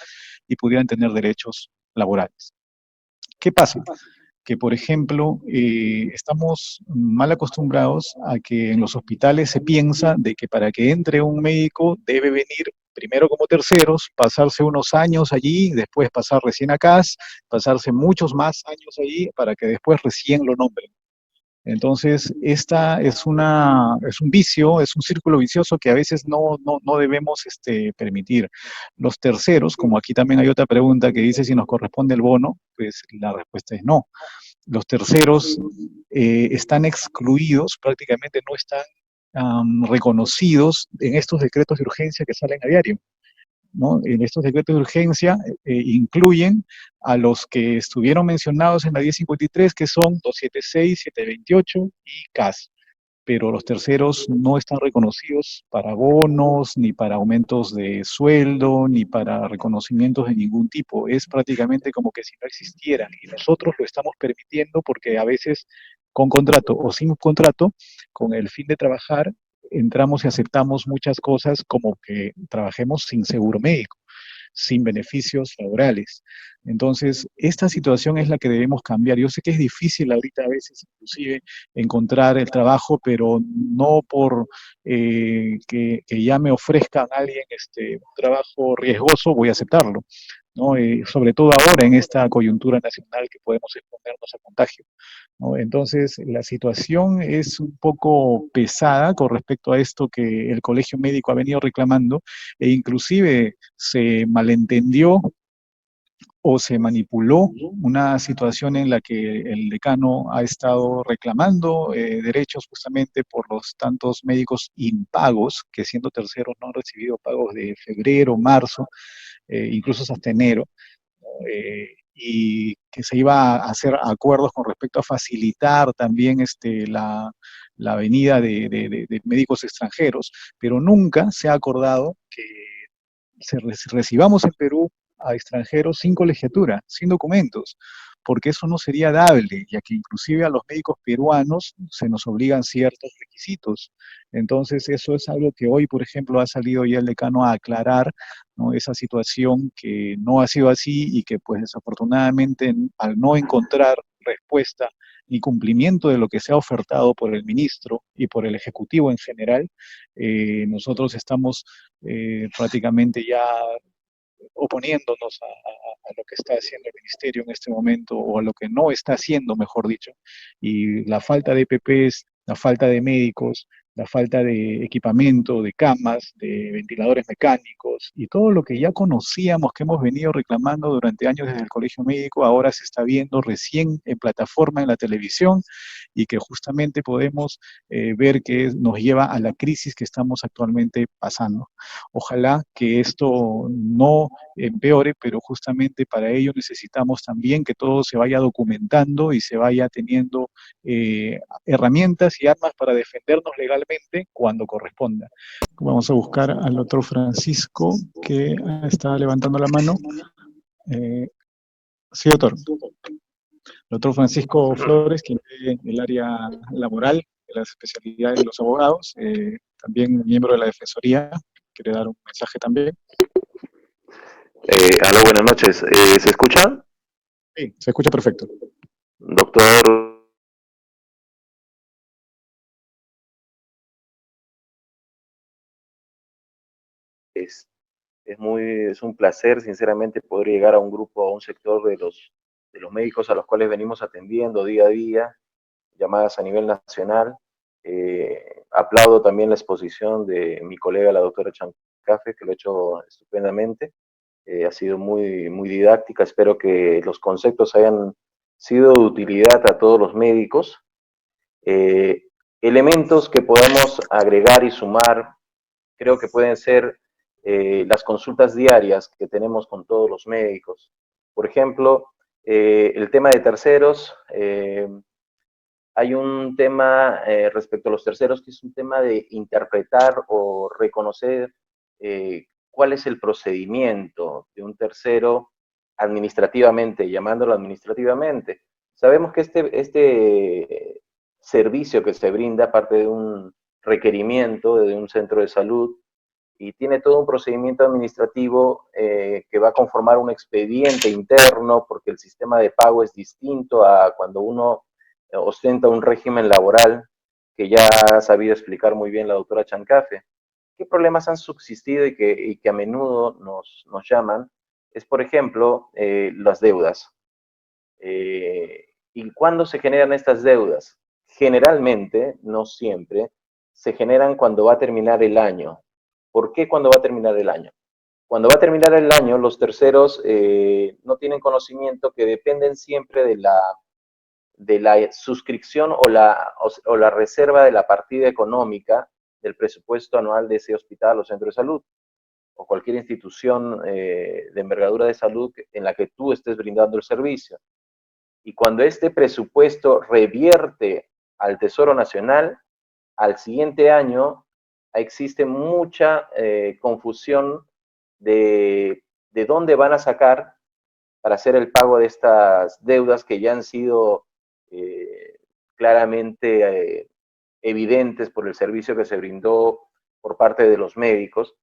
y pudieran tener derechos laborales. ¿Qué pasa? Que, por ejemplo, estamos mal acostumbrados a que en los hospitales se piensa de que para que entre un médico debe venir primero como terceros, pasarse unos años allí, después pasar recién a CAS, pasarse muchos más años allí para que después recién lo nombren. Entonces, esta es un vicio, es un círculo vicioso que a veces no debemos permitir. Los terceros, como aquí también hay otra pregunta que dice si nos corresponde el bono, pues la respuesta es no. Los terceros están excluidos, prácticamente no están reconocidos en estos decretos de urgencia que salen a diario, ¿no? En estos decretos de urgencia incluyen a los que estuvieron mencionados en la 1053, que son 276, 728 y CAS, pero los terceros no están reconocidos para bonos, ni para aumentos de sueldo, ni para reconocimientos de ningún tipo. Es prácticamente como que si no existieran y nosotros lo estamos permitiendo porque a veces con contrato o sin contrato, con el fin de trabajar, entramos y aceptamos muchas cosas como que trabajemos sin seguro médico. sin beneficios laborales. Entonces, esta situación es la que debemos cambiar. Yo sé que es difícil ahorita a veces inclusive encontrar el trabajo, pero no por que ya me ofrezcan a alguien un trabajo riesgoso, voy a aceptarlo, ¿no? Sobre todo ahora en esta coyuntura nacional que podemos exponernos a contagio, ¿no? Entonces, la situación es un poco pesada con respecto a esto que el Colegio Médico ha venido reclamando e inclusive se malentendió o se manipuló una situación en la que el decano ha estado reclamando derechos justamente por los tantos médicos impagos, que siendo terceros no han recibido pagos de febrero, marzo, incluso hasta enero, y que se iba a hacer acuerdos con respecto a facilitar también la venida de médicos extranjeros, pero nunca se ha acordado que recibamos en Perú a extranjeros sin colegiatura, sin documentos, porque eso no sería dable, ya que inclusive a los médicos peruanos se nos obligan ciertos requisitos. Entonces, eso es algo que hoy, por ejemplo, ha salido ya el decano a aclarar, ¿no? Esa situación que no ha sido así y que, pues, desafortunadamente, al no encontrar respuesta ni cumplimiento de lo que se ha ofertado por el ministro y por el Ejecutivo en general, nosotros estamos prácticamente ya oponiéndonos a lo que está haciendo el ministerio en este momento, o a lo que no está haciendo, mejor dicho. Y la falta de EPPs, la falta de médicos, la falta de equipamiento, de camas, de ventiladores mecánicos y todo lo que ya conocíamos, que hemos venido reclamando durante años desde el Colegio Médico, ahora se está viendo recién en plataforma, en la televisión, y que justamente podemos ver que nos lleva a la crisis que estamos actualmente pasando. Ojalá que esto no empeore, pero justamente para ello necesitamos también que todo se vaya documentando y se vaya teniendo herramientas y armas para defendernos legalmente cuando corresponda. Vamos a buscar al doctor Francisco, que está levantando la mano. Sí, doctor. Doctor Francisco Flores, quien es del área laboral, de las especialidades de los abogados, también miembro de la Defensoría, quiere dar un mensaje también. Aló, buenas noches. ¿Se escucha? Sí, se escucha perfecto. Doctor, es, es un placer, sinceramente, poder llegar a un grupo, a un sector de los médicos a los cuales venimos atendiendo día a día, llamadas a nivel nacional. Aplaudo también la exposición de mi colega, la doctora Chancafe, que lo ha hecho estupendamente. Ha sido muy didáctica. Espero que los conceptos hayan sido de utilidad a todos los médicos. Elementos que podemos agregar y sumar, creo que pueden ser las consultas diarias que tenemos con todos los médicos. Por ejemplo, el tema de terceros. Hay un tema respecto a los terceros que es un tema de interpretar o reconocer cuál es el procedimiento de un tercero administrativamente, llamándolo administrativamente. Sabemos que este servicio que se brinda parte de un requerimiento de un centro de salud y tiene todo un procedimiento administrativo que va a conformar un expediente interno porque el sistema de pago es distinto a cuando uno ostenta un régimen laboral que ya ha sabido explicar muy bien la doctora Chancafe. ¿Qué problemas han subsistido y que a menudo nos llaman? Es, por ejemplo, las deudas. ¿Y cuándo se generan estas deudas? Generalmente, no siempre, se generan cuando va a terminar el año. ¿Por qué cuando va a terminar el año? Cuando va a terminar el año, los terceros no tienen conocimiento que dependen siempre de la suscripción o la reserva de la partida económica del presupuesto anual de ese hospital o centro de salud o cualquier institución de envergadura de salud en la que tú estés brindando el servicio. Y cuando este presupuesto revierte al Tesoro Nacional, al siguiente año existe mucha confusión de dónde van a sacar para hacer el pago de estas deudas que ya han sido claramente evidentes por el servicio que se brindó por parte de los médicos.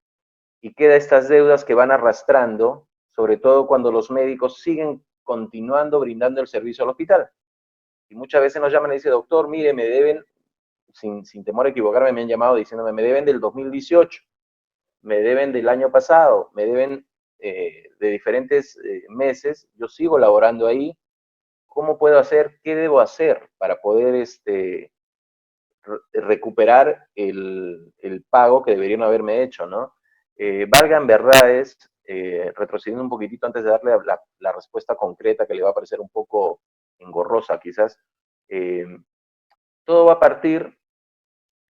y queda estas deudas que van arrastrando, sobre todo cuando los médicos siguen continuando brindando el servicio al hospital. Y muchas veces nos llaman y dicen, doctor, mire, me deben, sin temor a equivocarme, me han llamado diciéndome, me deben del 2018, me deben del año pasado, me deben de diferentes meses, yo sigo laborando ahí, ¿cómo puedo hacer? ¿Qué debo hacer para poder recuperar el pago que deberían haberme hecho, ¿no? Valgan verdades, retrocediendo un poquitito antes de darle la respuesta concreta que le va a parecer un poco engorrosa quizás, todo va a partir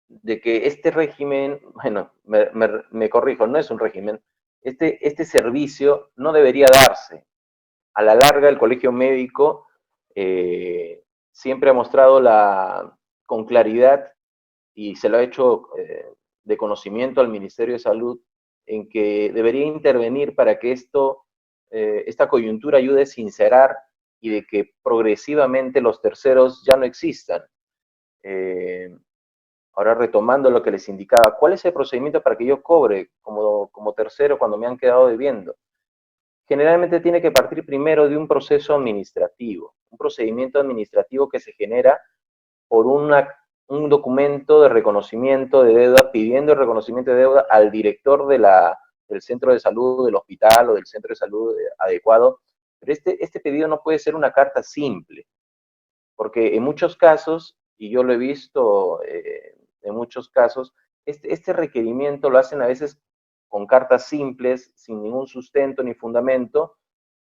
de que este régimen, bueno, me corrijo, no es un régimen, este servicio no debería darse. A la larga, el colegio médico siempre ha mostrado con claridad, y se lo ha hecho de conocimiento al Ministerio de Salud, en que debería intervenir para que esta coyuntura ayude a sincerar y de que progresivamente los terceros ya no existan. Ahora retomando lo que les indicaba, ¿cuál es el procedimiento para que yo cobre como tercero cuando me han quedado debiendo? Generalmente tiene que partir primero de un proceso administrativo, un procedimiento administrativo que se genera por un documento de reconocimiento de deuda, pidiendo el reconocimiento de deuda al director del centro de salud, del hospital o del centro de salud adecuado. Pero este pedido no puede ser una carta simple, porque en muchos casos, y yo lo he visto en muchos casos, este requerimiento lo hacen a veces con cartas simples, sin ningún sustento ni fundamento,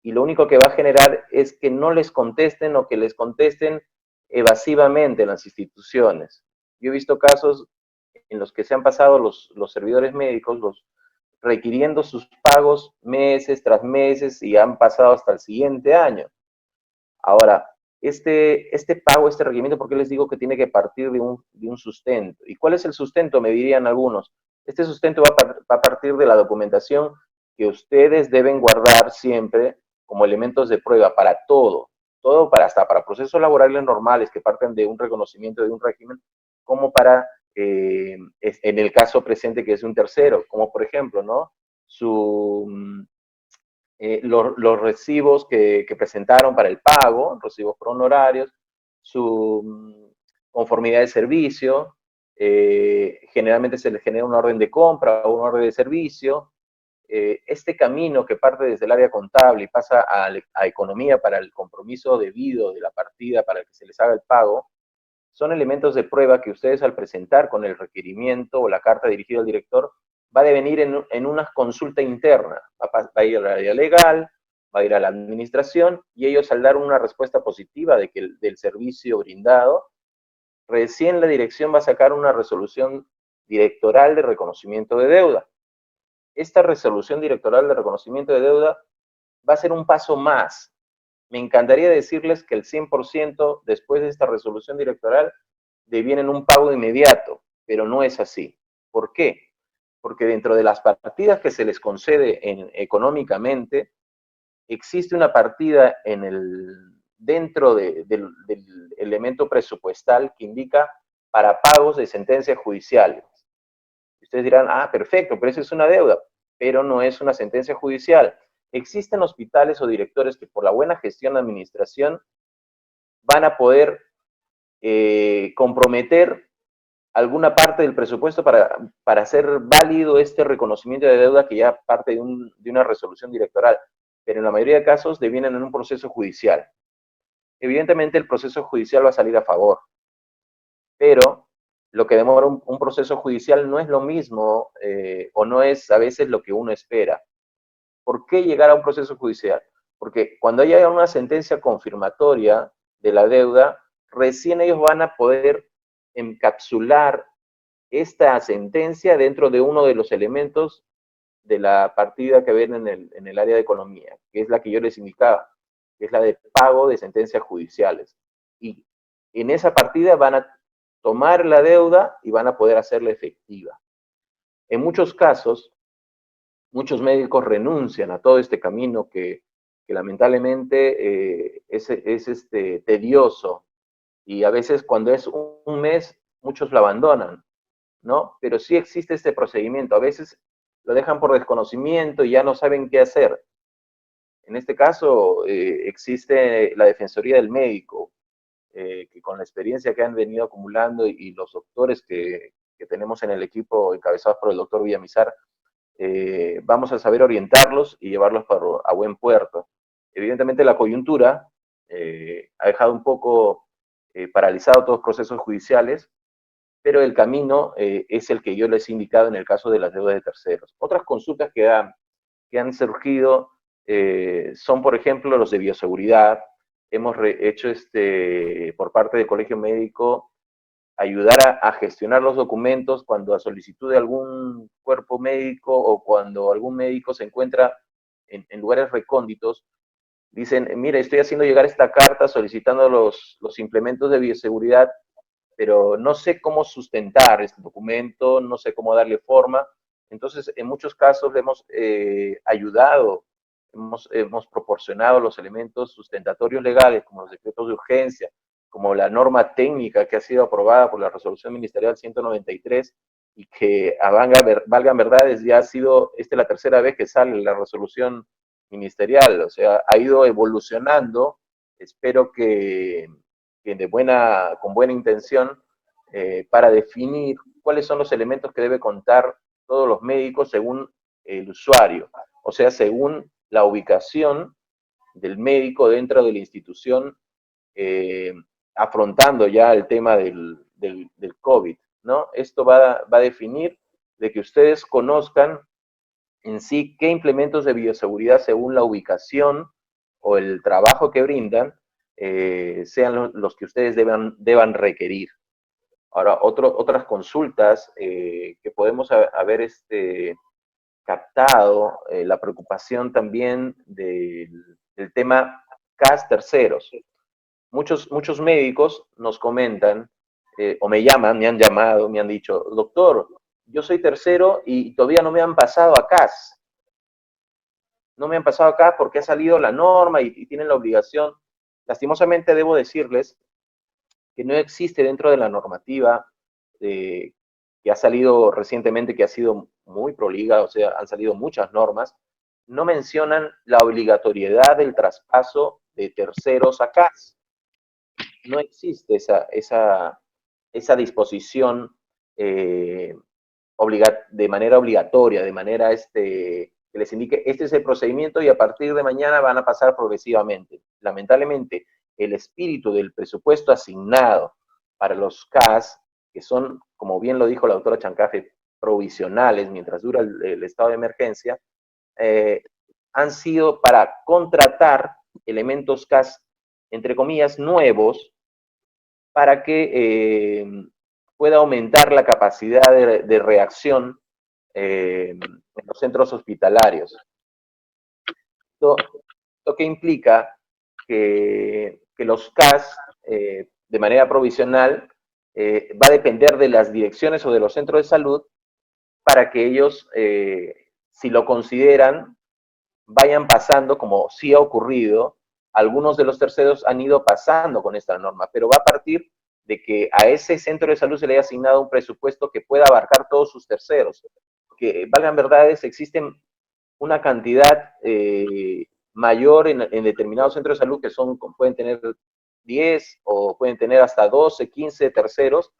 y lo único que va a generar es que no les contesten o que les contesten evasivamente en las instituciones. Yo he visto casos en los que se han pasado los servidores médicos requiriendo sus pagos meses tras meses y han pasado hasta el siguiente año. Ahora, este pago, este requerimiento, ¿por qué les digo que tiene que partir de un sustento? ¿Y cuál es el sustento? Me dirían algunos. Este sustento va a partir de la documentación que ustedes deben guardar siempre como elementos de prueba para todo hasta para procesos laborales normales que parten de un reconocimiento de un régimen, como para, en el caso presente que es un tercero, como por ejemplo, ¿no? Los recibos que presentaron para el pago, recibos por honorarios, su conformidad de servicio, generalmente se les genera una orden de compra o una orden de servicio. Este camino que parte desde el área contable y pasa a economía para el compromiso debido de la partida para que se les haga el pago, son elementos de prueba que ustedes al presentar con el requerimiento o la carta dirigida al director va a devenir en una consulta interna. Va a ir al área legal, va a ir a la administración, y ellos al dar una respuesta positiva del servicio brindado, recién la dirección va a sacar una resolución directoral de reconocimiento de deuda. Esta resolución directoral de reconocimiento de deuda va a ser un paso más. Me encantaría decirles que el 100% después de esta resolución directoral devienen un pago inmediato, pero no es así. ¿Por qué? Porque dentro de las partidas que se les concede económicamente, existe una partida dentro del elemento presupuestal que indica para pagos de sentencias judiciales. Ustedes dirán, ah, perfecto, pero eso es una deuda, pero no es una sentencia judicial. Existen hospitales o directores que por la buena gestión de administración van a poder comprometer alguna parte del presupuesto para hacer válido este reconocimiento de deuda que ya parte de una resolución directoral, pero en la mayoría de casos devienen en un proceso judicial. Evidentemente el proceso judicial va a salir a favor, pero lo que demora un proceso judicial no es lo mismo o no es a veces lo que uno espera. ¿Por qué llegar a un proceso judicial? Porque cuando haya una sentencia confirmatoria de la deuda, recién ellos van a poder encapsular esta sentencia dentro de uno de los elementos de la partida que ven en el área de economía, que es la que yo les indicaba, que es la de pago de sentencias judiciales. Y en esa partida van a tomar la deuda y van a poder hacerla efectiva. En muchos casos, muchos médicos renuncian a todo este camino que lamentablemente es tedioso, y a veces cuando es un mes, muchos lo abandonan, ¿no? Pero sí existe este procedimiento. A veces lo dejan por desconocimiento y ya no saben qué hacer. En este caso, existe la Defensoría del Médico, que con la experiencia que han venido acumulando y los doctores que tenemos en el equipo encabezados por el doctor Villamizar, vamos a saber orientarlos y llevarlos a buen puerto. Evidentemente la coyuntura ha dejado un poco paralizado todos los procesos judiciales, pero el camino es el que yo les he indicado en el caso de las deudas de terceros. Otras consultas que han surgido son, por ejemplo, los de bioseguridad. Hemos hecho por parte del Colegio Médico ayudar a gestionar los documentos cuando a solicitud de algún cuerpo médico o cuando algún médico se encuentra en lugares recónditos, dicen, mira, estoy haciendo llegar esta carta solicitando los implementos de bioseguridad, pero no sé cómo sustentar este documento, no sé cómo darle forma. Entonces, en muchos casos le hemos ayudado, hemos proporcionado los elementos sustentatorios legales, como los decretos de urgencia, como la norma técnica que ha sido aprobada por la Resolución Ministerial 193, y que, valgan verdades, ya ha sido, esta es la tercera vez que sale la resolución ministerial, o sea, ha ido evolucionando. Espero que con buena intención, para definir cuáles son los elementos que debe contar todos los médicos según el usuario, o sea, según la ubicación del médico dentro de la institución, afrontando ya el tema del COVID, ¿no? Esto va a definir de que ustedes conozcan en sí qué implementos de bioseguridad según la ubicación o el trabajo que brindan, sean los que ustedes deban requerir. Ahora, otras consultas que podemos haber captado, la preocupación también del tema CAS terceros. Muchos médicos nos comentan, o me han llamado, me han dicho, doctor, yo soy tercero y todavía no me han pasado a CAS. No me han pasado a CAS porque ha salido la norma y tienen la obligación. Lastimosamente debo decirles que no existe dentro de la normativa que ha salido recientemente, que ha sido muy proliga, o sea, han salido muchas normas, no mencionan la obligatoriedad del traspaso de terceros a CAS. No existe esa disposición de manera obligatoria, de manera que les indique, este es el procedimiento y a partir de mañana van a pasar progresivamente. Lamentablemente, el espíritu del presupuesto asignado para los CAS, que son, como bien lo dijo la doctora Chancafe, provisionales mientras dura el estado de emergencia, han sido para contratar elementos CAS, entre comillas, nuevos, para que pueda aumentar la capacidad de reacción en los centros hospitalarios. Esto que implica que los CAS, de manera provisional, va a depender de las direcciones o de los centros de salud para que ellos, si lo consideran, vayan pasando, como sí ha ocurrido. Algunos de los terceros han ido pasando con esta norma, pero va a partir de que a ese centro de salud se le haya asignado un presupuesto que pueda abarcar todos sus terceros. Que valgan verdades, existen una cantidad mayor en determinados centros de salud que pueden tener 10 o pueden tener hasta 12, 15 terceros,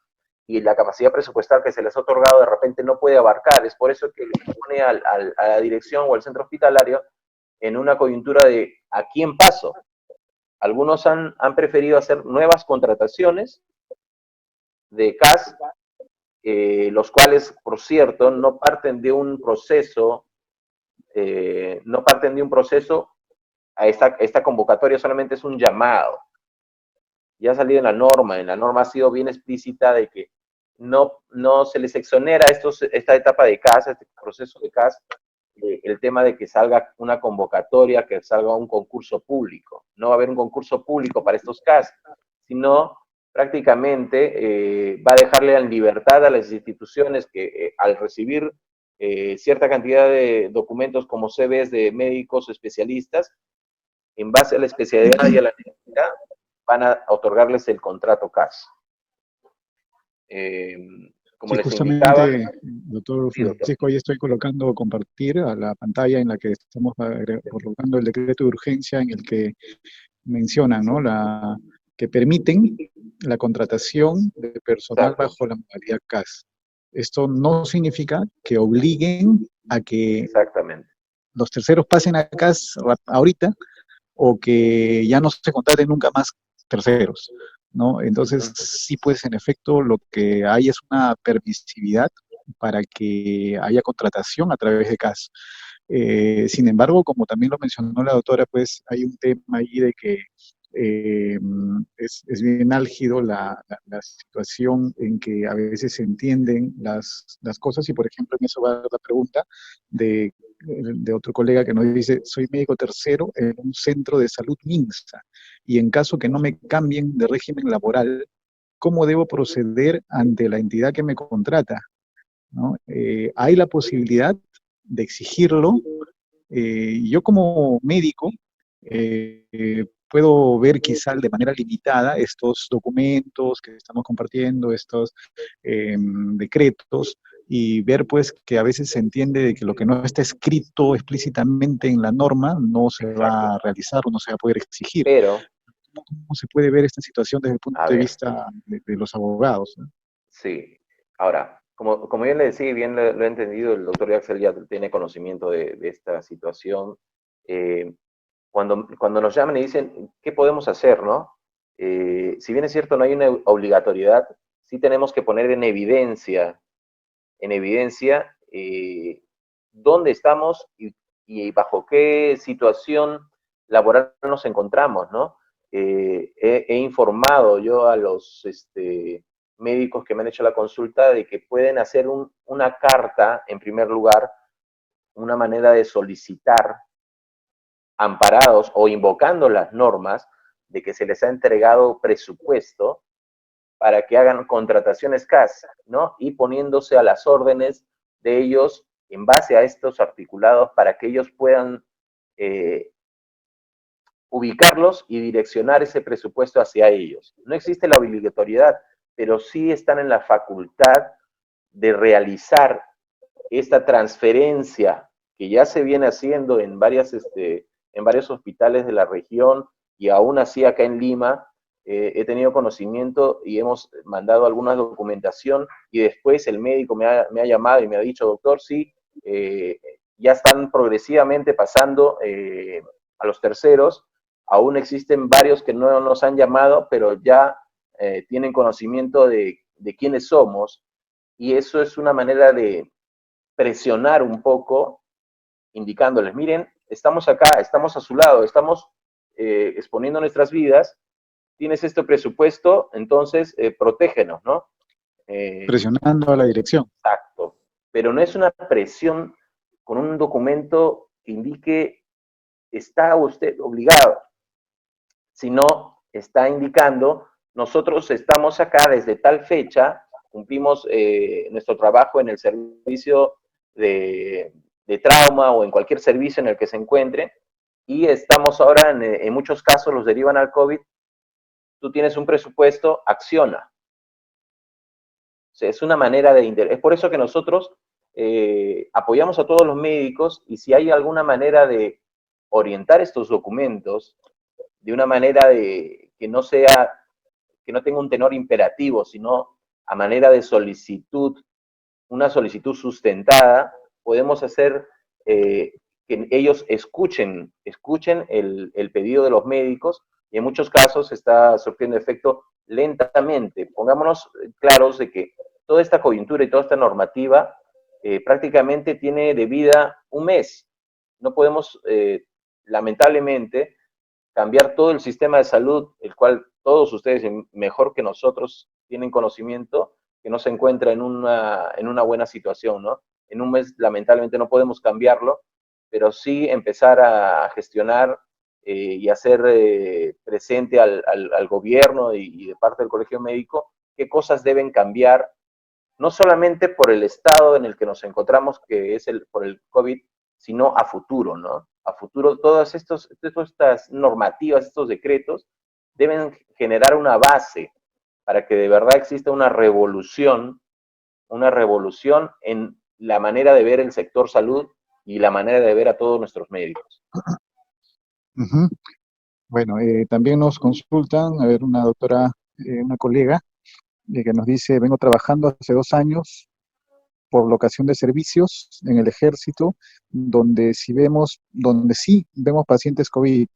y la capacidad presupuestal que se les ha otorgado de repente no puede abarcar. Es por eso que le pone a la dirección o al centro hospitalario en una coyuntura de ¿a quién paso? Algunos han preferido hacer nuevas contrataciones de CAS, los cuales, por cierto, no parten de un proceso, a esta convocatoria solamente es un llamado. Ya ha salido en la norma ha sido bien explícita de que no se les exonera esta etapa de CAS, este proceso de CAS, el tema de que salga una convocatoria, que salga un concurso público. No va a haber un concurso público para estos CAS, sino prácticamente va a dejarle en libertad a las instituciones que al recibir cierta cantidad de documentos como CVs de médicos especialistas, en base a la especialidad y a la necesidad, van a otorgarles el contrato CAS. como Sí, les indicaba, justamente, doctor sí, doctor. Francisco, ahí estoy colocando compartir a la pantalla en la que estamos colocando el decreto de urgencia en el que mencionan, ¿no? Que permiten la contratación de personal Exacto, bajo la modalidad CAS. Esto no significa que obliguen a que exactamente. los terceros pasen a CAS ahorita o que ya no se contraten nunca más terceros, ¿no? Entonces, Ujú. sí, pues en efecto lo que hay es una permisividad para que haya contratación a través de CAS. Sin embargo, como también lo mencionó la doctora, pues hay un tema ahí de que eh, es bien álgido la situación en que a veces se entienden las cosas y, por ejemplo, en eso va la pregunta de otro colega que nos dice, soy médico tercero en un centro de salud MINSA y en caso que no me cambien de régimen laboral, ¿cómo debo proceder ante la entidad que me contrata? ¿No? Hay la posibilidad de exigirlo. Yo como médico puedo ver quizá de manera limitada estos documentos que estamos compartiendo, estos decretos, y ver pues que a veces se entiende de que lo que no está escrito explícitamente en la norma no se Exacto. va a realizar o no se va a poder exigir. Pero, ¿Cómo se puede ver esta situación desde el punto a de ver, vista de los abogados? ¿No? sí. Ahora, como bien le decía, y bien lo he entendido, el doctor Yaxel ya tiene conocimiento de esta situación. Eh, cuando nos llaman y dicen, ¿qué podemos hacer, no? Si bien es cierto, no hay una obligatoriedad, sí tenemos que poner en evidencia dónde estamos y bajo qué situación laboral nos encontramos, ¿no? He informado yo a los médicos que me han hecho la consulta de que pueden hacer una carta, en primer lugar, una manera de solicitar, amparados o invocando las normas, de que se les ha entregado presupuesto para que hagan contrataciones CAS, ¿no? Y poniéndose a las órdenes de ellos en base a estos articulados para que ellos puedan eh, ubicarlos y direccionar ese presupuesto hacia ellos. No existe la obligatoriedad, pero sí están en la facultad de realizar esta transferencia que ya se viene haciendo en varios hospitales de la región y aún así acá en Lima. He tenido conocimiento y hemos mandado alguna documentación y después el médico me ha llamado y me ha dicho, doctor, sí, ya están progresivamente pasando a los terceros. Aún existen varios que no nos han llamado, pero ya tienen conocimiento de quiénes somos, y eso es una manera de presionar un poco, indicándoles, miren, estamos acá, estamos a su lado, estamos exponiendo nuestras vidas, tienes este presupuesto, entonces protégenos, ¿no? Presionando a la dirección. Exacto, pero no es una presión con un documento que indique está usted obligado, sino está indicando nosotros estamos acá desde tal fecha, cumplimos nuestro trabajo en el servicio de trauma o en cualquier servicio en el que se encuentre, y estamos ahora, en muchos casos los derivan al COVID, tú tienes un presupuesto, acciona. O sea, es una manera es por eso que nosotros apoyamos a todos los médicos, y si hay alguna manera de orientar estos documentos de una manera de que no sea, que no tenga un tenor imperativo, sino a manera de solicitud, una solicitud sustentada, podemos hacer que ellos escuchen el pedido de los médicos, y en muchos casos está surtiendo efecto lentamente. Pongámonos claros de que toda esta coyuntura y toda esta normativa prácticamente tiene de vida un mes. No podemos, lamentablemente, cambiar todo el sistema de salud, el cual todos ustedes mejor que nosotros tienen conocimiento, que no se encuentra en una buena situación, ¿no? En un mes lamentablemente no podemos cambiarlo, pero sí empezar a gestionar y hacer presente al gobierno y de parte del colegio médico qué cosas deben cambiar, no solamente por el estado en el que nos encontramos, que es por el COVID, sino a futuro, ¿no? A futuro, todas estas normativas, estos decretos, deben generar una base para que de verdad exista una revolución una revolución en la manera de ver el sector salud y la manera de ver a todos nuestros médicos. Ujú. Bueno, también nos consultan, a ver, una doctora, una colega, que nos dice, vengo trabajando hace 2 años por locación de servicios en el ejército, donde sí vemos pacientes COVID.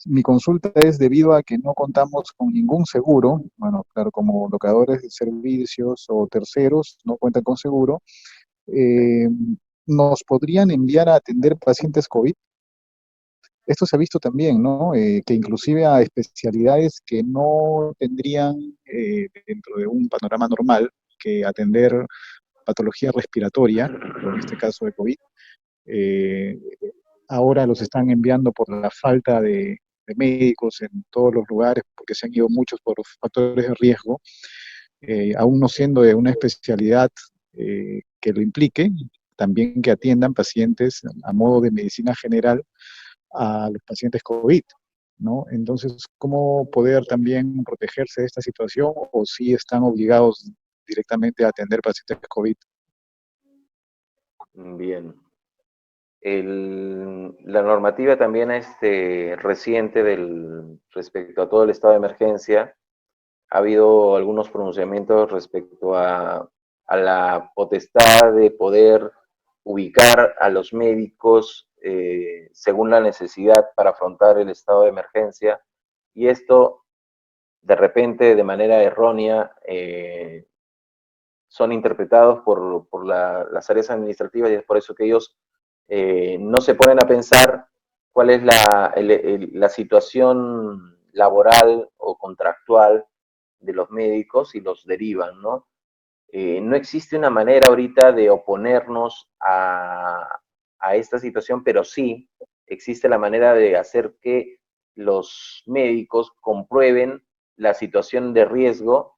Mi consulta es debido a que no contamos con ningún seguro, bueno, claro, como locadores de servicios o terceros no cuentan con seguro, eh, ¿nos podrían enviar a atender pacientes COVID? Esto se ha visto también, ¿no? Que inclusive a especialidades que no tendrían dentro de un panorama normal que atender patología respiratoria, o en este caso de COVID, eh, ahora los están enviando por la falta de médicos en todos los lugares, porque se han ido muchos por factores de riesgo, aún no siendo de una especialidad que lo implique, también que atiendan pacientes a modo de medicina general a los pacientes COVID, ¿no? Entonces, ¿cómo poder también protegerse de esta situación o si están obligados directamente a atender pacientes COVID? Bien. La normativa también reciente respecto a todo el estado de emergencia, ha habido algunos pronunciamientos respecto a la potestad de poder ubicar a los médicos según la necesidad para afrontar el estado de emergencia, y esto de repente de manera errónea son interpretados por las áreas administrativas, y es por eso que ellos no se ponen a pensar cuál es la situación laboral o contractual de los médicos y los derivan, ¿no? No existe una manera ahorita de oponernos a esta situación, pero sí existe la manera de hacer que los médicos comprueben la situación de riesgo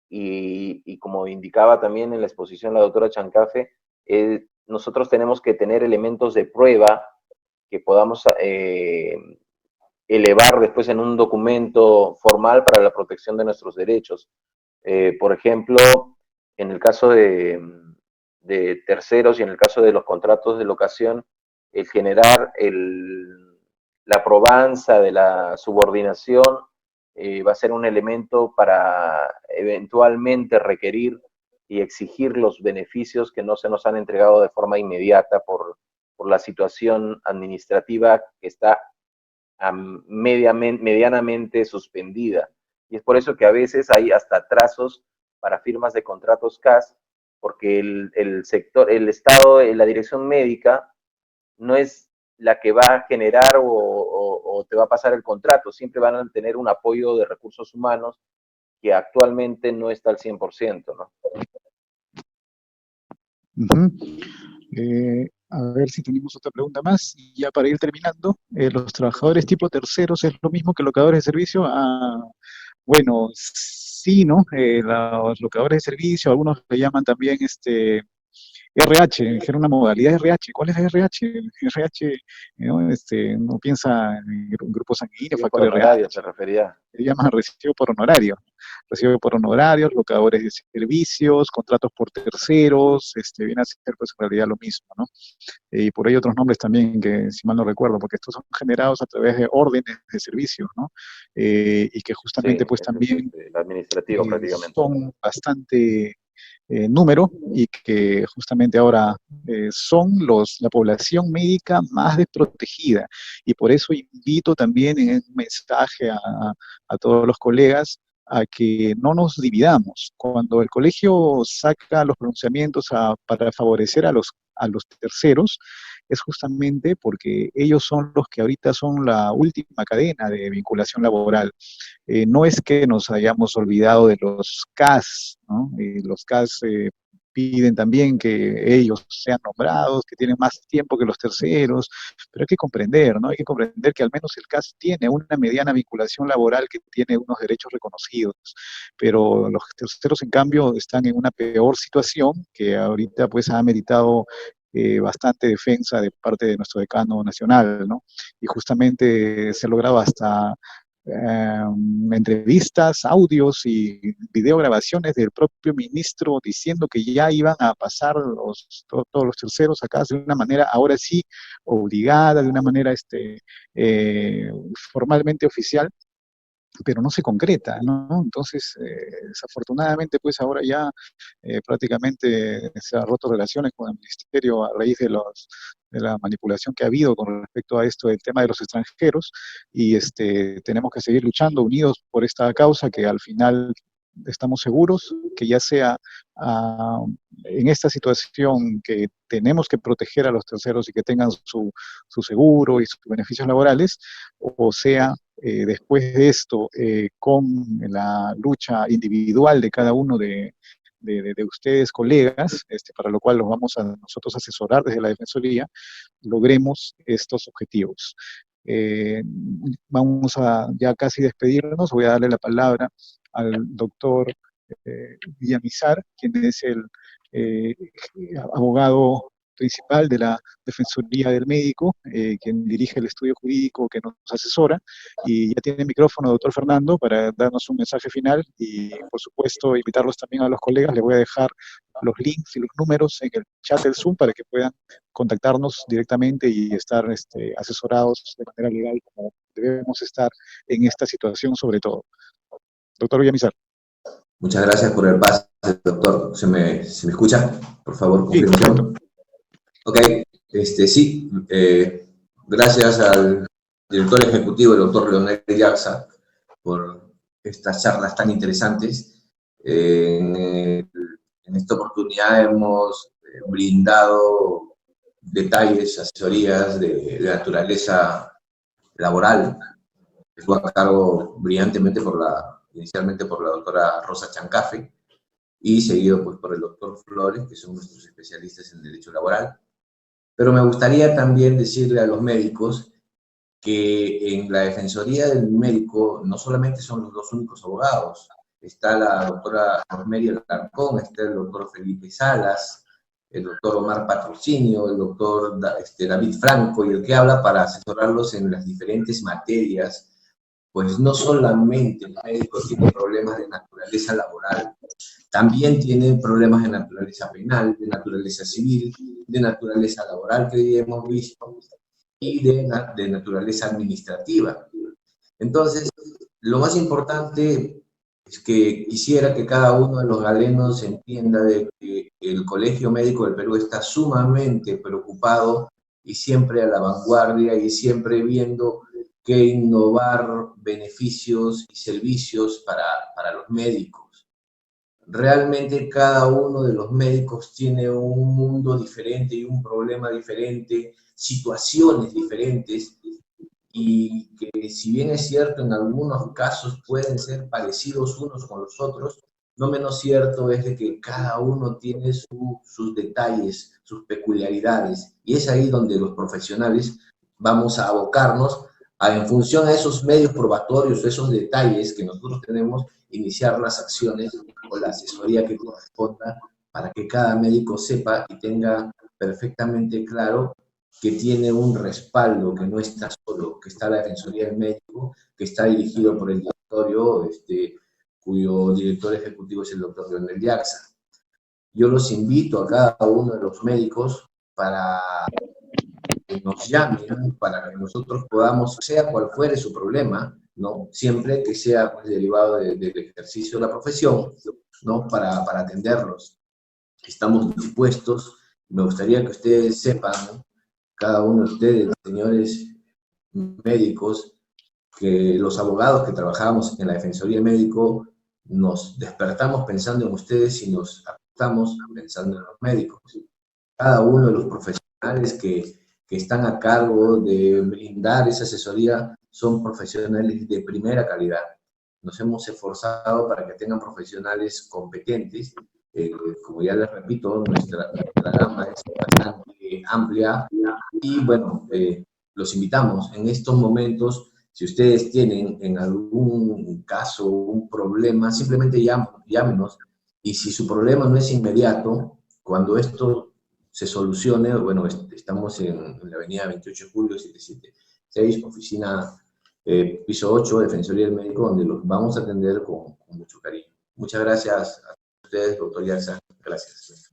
y como indicaba también en la exposición la doctora Chancafe, nosotros tenemos que tener elementos de prueba que podamos elevar después en un documento formal para la protección de nuestros derechos. Por ejemplo, en el caso de terceros y en el caso de los contratos de locación, el generar la probanza de la subordinación va a ser un elemento para eventualmente requerir y exigir los beneficios que no se nos han entregado de forma inmediata por la situación administrativa que está medianamente suspendida. Y es por eso que a veces hay hasta atrasos para firmas de contratos CAS, porque el sector, el Estado, la dirección médica, no es la que va a generar o te va a pasar el contrato, siempre van a tener un apoyo de recursos humanos que actualmente no está al 100%, ¿no? Ujú. A ver si tenemos otra pregunta más. Y ya para ir terminando, ¿los trabajadores tipo terceros es lo mismo que locadores de servicio? Bueno, sí, ¿no? Los locadores de servicio, algunos le llaman también RH, era una modalidad de RH. ¿Cuál es el RH? RH, ¿no? Uno piensa en grupo sanguíneo, Sí, por factor honorario RH, se refería. se llama recibo por honorario. Recibo por honorarios, locadores de servicios, contratos por terceros, viene a ser pues en realidad lo mismo, ¿no? Y por ahí otros nombres también que, si mal no recuerdo, porque estos son generados a través de órdenes de servicios, ¿no? Y que Sí, justamente pues ese es también el administrativo prácticamente. son bastante número y que justamente ahora son la población médica más desprotegida. Y por eso invito también en un mensaje a todos los colegas a que no nos dividamos. Cuando el colegio saca los pronunciamientos para favorecer a los terceros, es justamente porque ellos son los que ahorita son la última cadena de vinculación laboral. No es que nos hayamos olvidado de los CAS, ¿no? Los CAS piden también que ellos sean nombrados, que tienen más tiempo que los terceros, pero hay que comprender, ¿no? Hay que comprender que al menos el CAS tiene una mediana vinculación laboral, que tiene unos derechos reconocidos, pero los terceros, en cambio, están en una peor situación que ahorita pues ha meritado bastante defensa de parte de nuestro decano nacional, ¿no? Y justamente se ha logrado hasta entrevistas, audios y videograbaciones del propio ministro diciendo que ya iban a pasar todos los terceros acá de una manera, ahora sí, obligada, de una manera eh, formalmente oficial, pero no se concreta, ¿no? Entonces, desafortunadamente, pues ahora ya prácticamente se han roto relaciones con el ministerio a raíz de la manipulación que ha habido con respecto a esto del tema de los extranjeros, y tenemos que seguir luchando unidos por esta causa que al final estamos seguros que ya sea en esta situación que tenemos que proteger a los terceros y que tengan su seguro y sus beneficios laborales, o sea, después de esto, con la lucha individual de cada uno de ustedes, colegas, para lo cual los vamos a nosotros asesorar desde la Defensoría, logremos estos objetivos. Vamos a ya casi despedirnos, voy a darle la palabra al doctor Villamizar, quien es el eh, abogado principal de la Defensoría del Médico, quien dirige el estudio jurídico que nos asesora, y ya tiene el micrófono, doctor Fernando, para darnos un mensaje final y, por supuesto, invitarlos también a los colegas. Les voy a dejar los links y los números en el chat del Zoom para que puedan contactarnos directamente y estar asesorados de manera legal como debemos estar en esta situación sobre todo. Doctor Villamizar. Muchas gracias por el pase, doctor. ¿Se me escucha? Por favor, confirmación. Sí, ok, sí, gracias al director ejecutivo, el doctor Leonel Llaxa, por estas charlas tan interesantes. En esta oportunidad hemos brindado detalles, asesorías de naturaleza laboral, que fue a cargo brillantemente inicialmente por la doctora Rosa Chancafe, y seguido pues por el doctor Flores, que son nuestros especialistas en derecho laboral. Pero me gustaría también decirle a los médicos que en la Defensoría del Médico no solamente son los dos únicos abogados, está la doctora Rosemary Alarcón, está el doctor Felipe Salas, el doctor Omar Patrocinio, el doctor David Franco, y el que habla para asesorarlos en las diferentes materias. Pues no solamente el médico tiene problemas de naturaleza laboral, también tiene problemas de naturaleza penal, de naturaleza civil, de naturaleza laboral, que ya hemos visto, y de naturaleza administrativa. Entonces, lo más importante es que quisiera que cada uno de los galenos entienda de que el Colegio Médico del Perú está sumamente preocupado y siempre a la vanguardia y siempre viendo que innovar beneficios y servicios para los médicos. Realmente cada uno de los médicos tiene un mundo diferente y un problema diferente, situaciones diferentes, y que si bien es cierto en algunos casos pueden ser parecidos unos con los otros, no menos cierto es de que cada uno tiene sus detalles, sus peculiaridades, y es ahí donde los profesionales vamos a abocarnos en función a esos medios probatorios, esos detalles que nosotros tenemos, iniciar las acciones o la asesoría que corresponda para que cada médico sepa y tenga perfectamente claro que tiene un respaldo, que no está solo, que está la Defensoría del Médico, que está dirigido por el directorio, cuyo director ejecutivo es el doctor Leonel Llaxa. Yo los invito a cada uno de los médicos para que nos llamen, para que nosotros podamos, sea cual fuere su problema, ¿no? Siempre que sea pues, derivado del ejercicio de la profesión, ¿no? Para atenderlos. Estamos dispuestos, me gustaría que ustedes sepan, ¿no? Cada uno de ustedes, señores médicos, que los abogados que trabajamos en la Defensoría del Médico nos despertamos pensando en ustedes y nos acostamos pensando en los médicos. Cada uno de los profesionales que están a cargo de brindar esa asesoría son profesionales de primera calidad. Nos hemos esforzado para que tengan profesionales competentes. Como ya les repito, nuestra gama es bastante amplia y bueno, los invitamos en estos momentos. Si ustedes tienen en algún caso un problema, simplemente llámenos, y si su problema no es inmediato, cuando esto se solucione, bueno, estamos en la avenida 28 de julio 776, oficina piso 8, Defensoría del Médico, donde los vamos a atender con mucho cariño. Muchas gracias a ustedes, doctor Yarza. Gracias.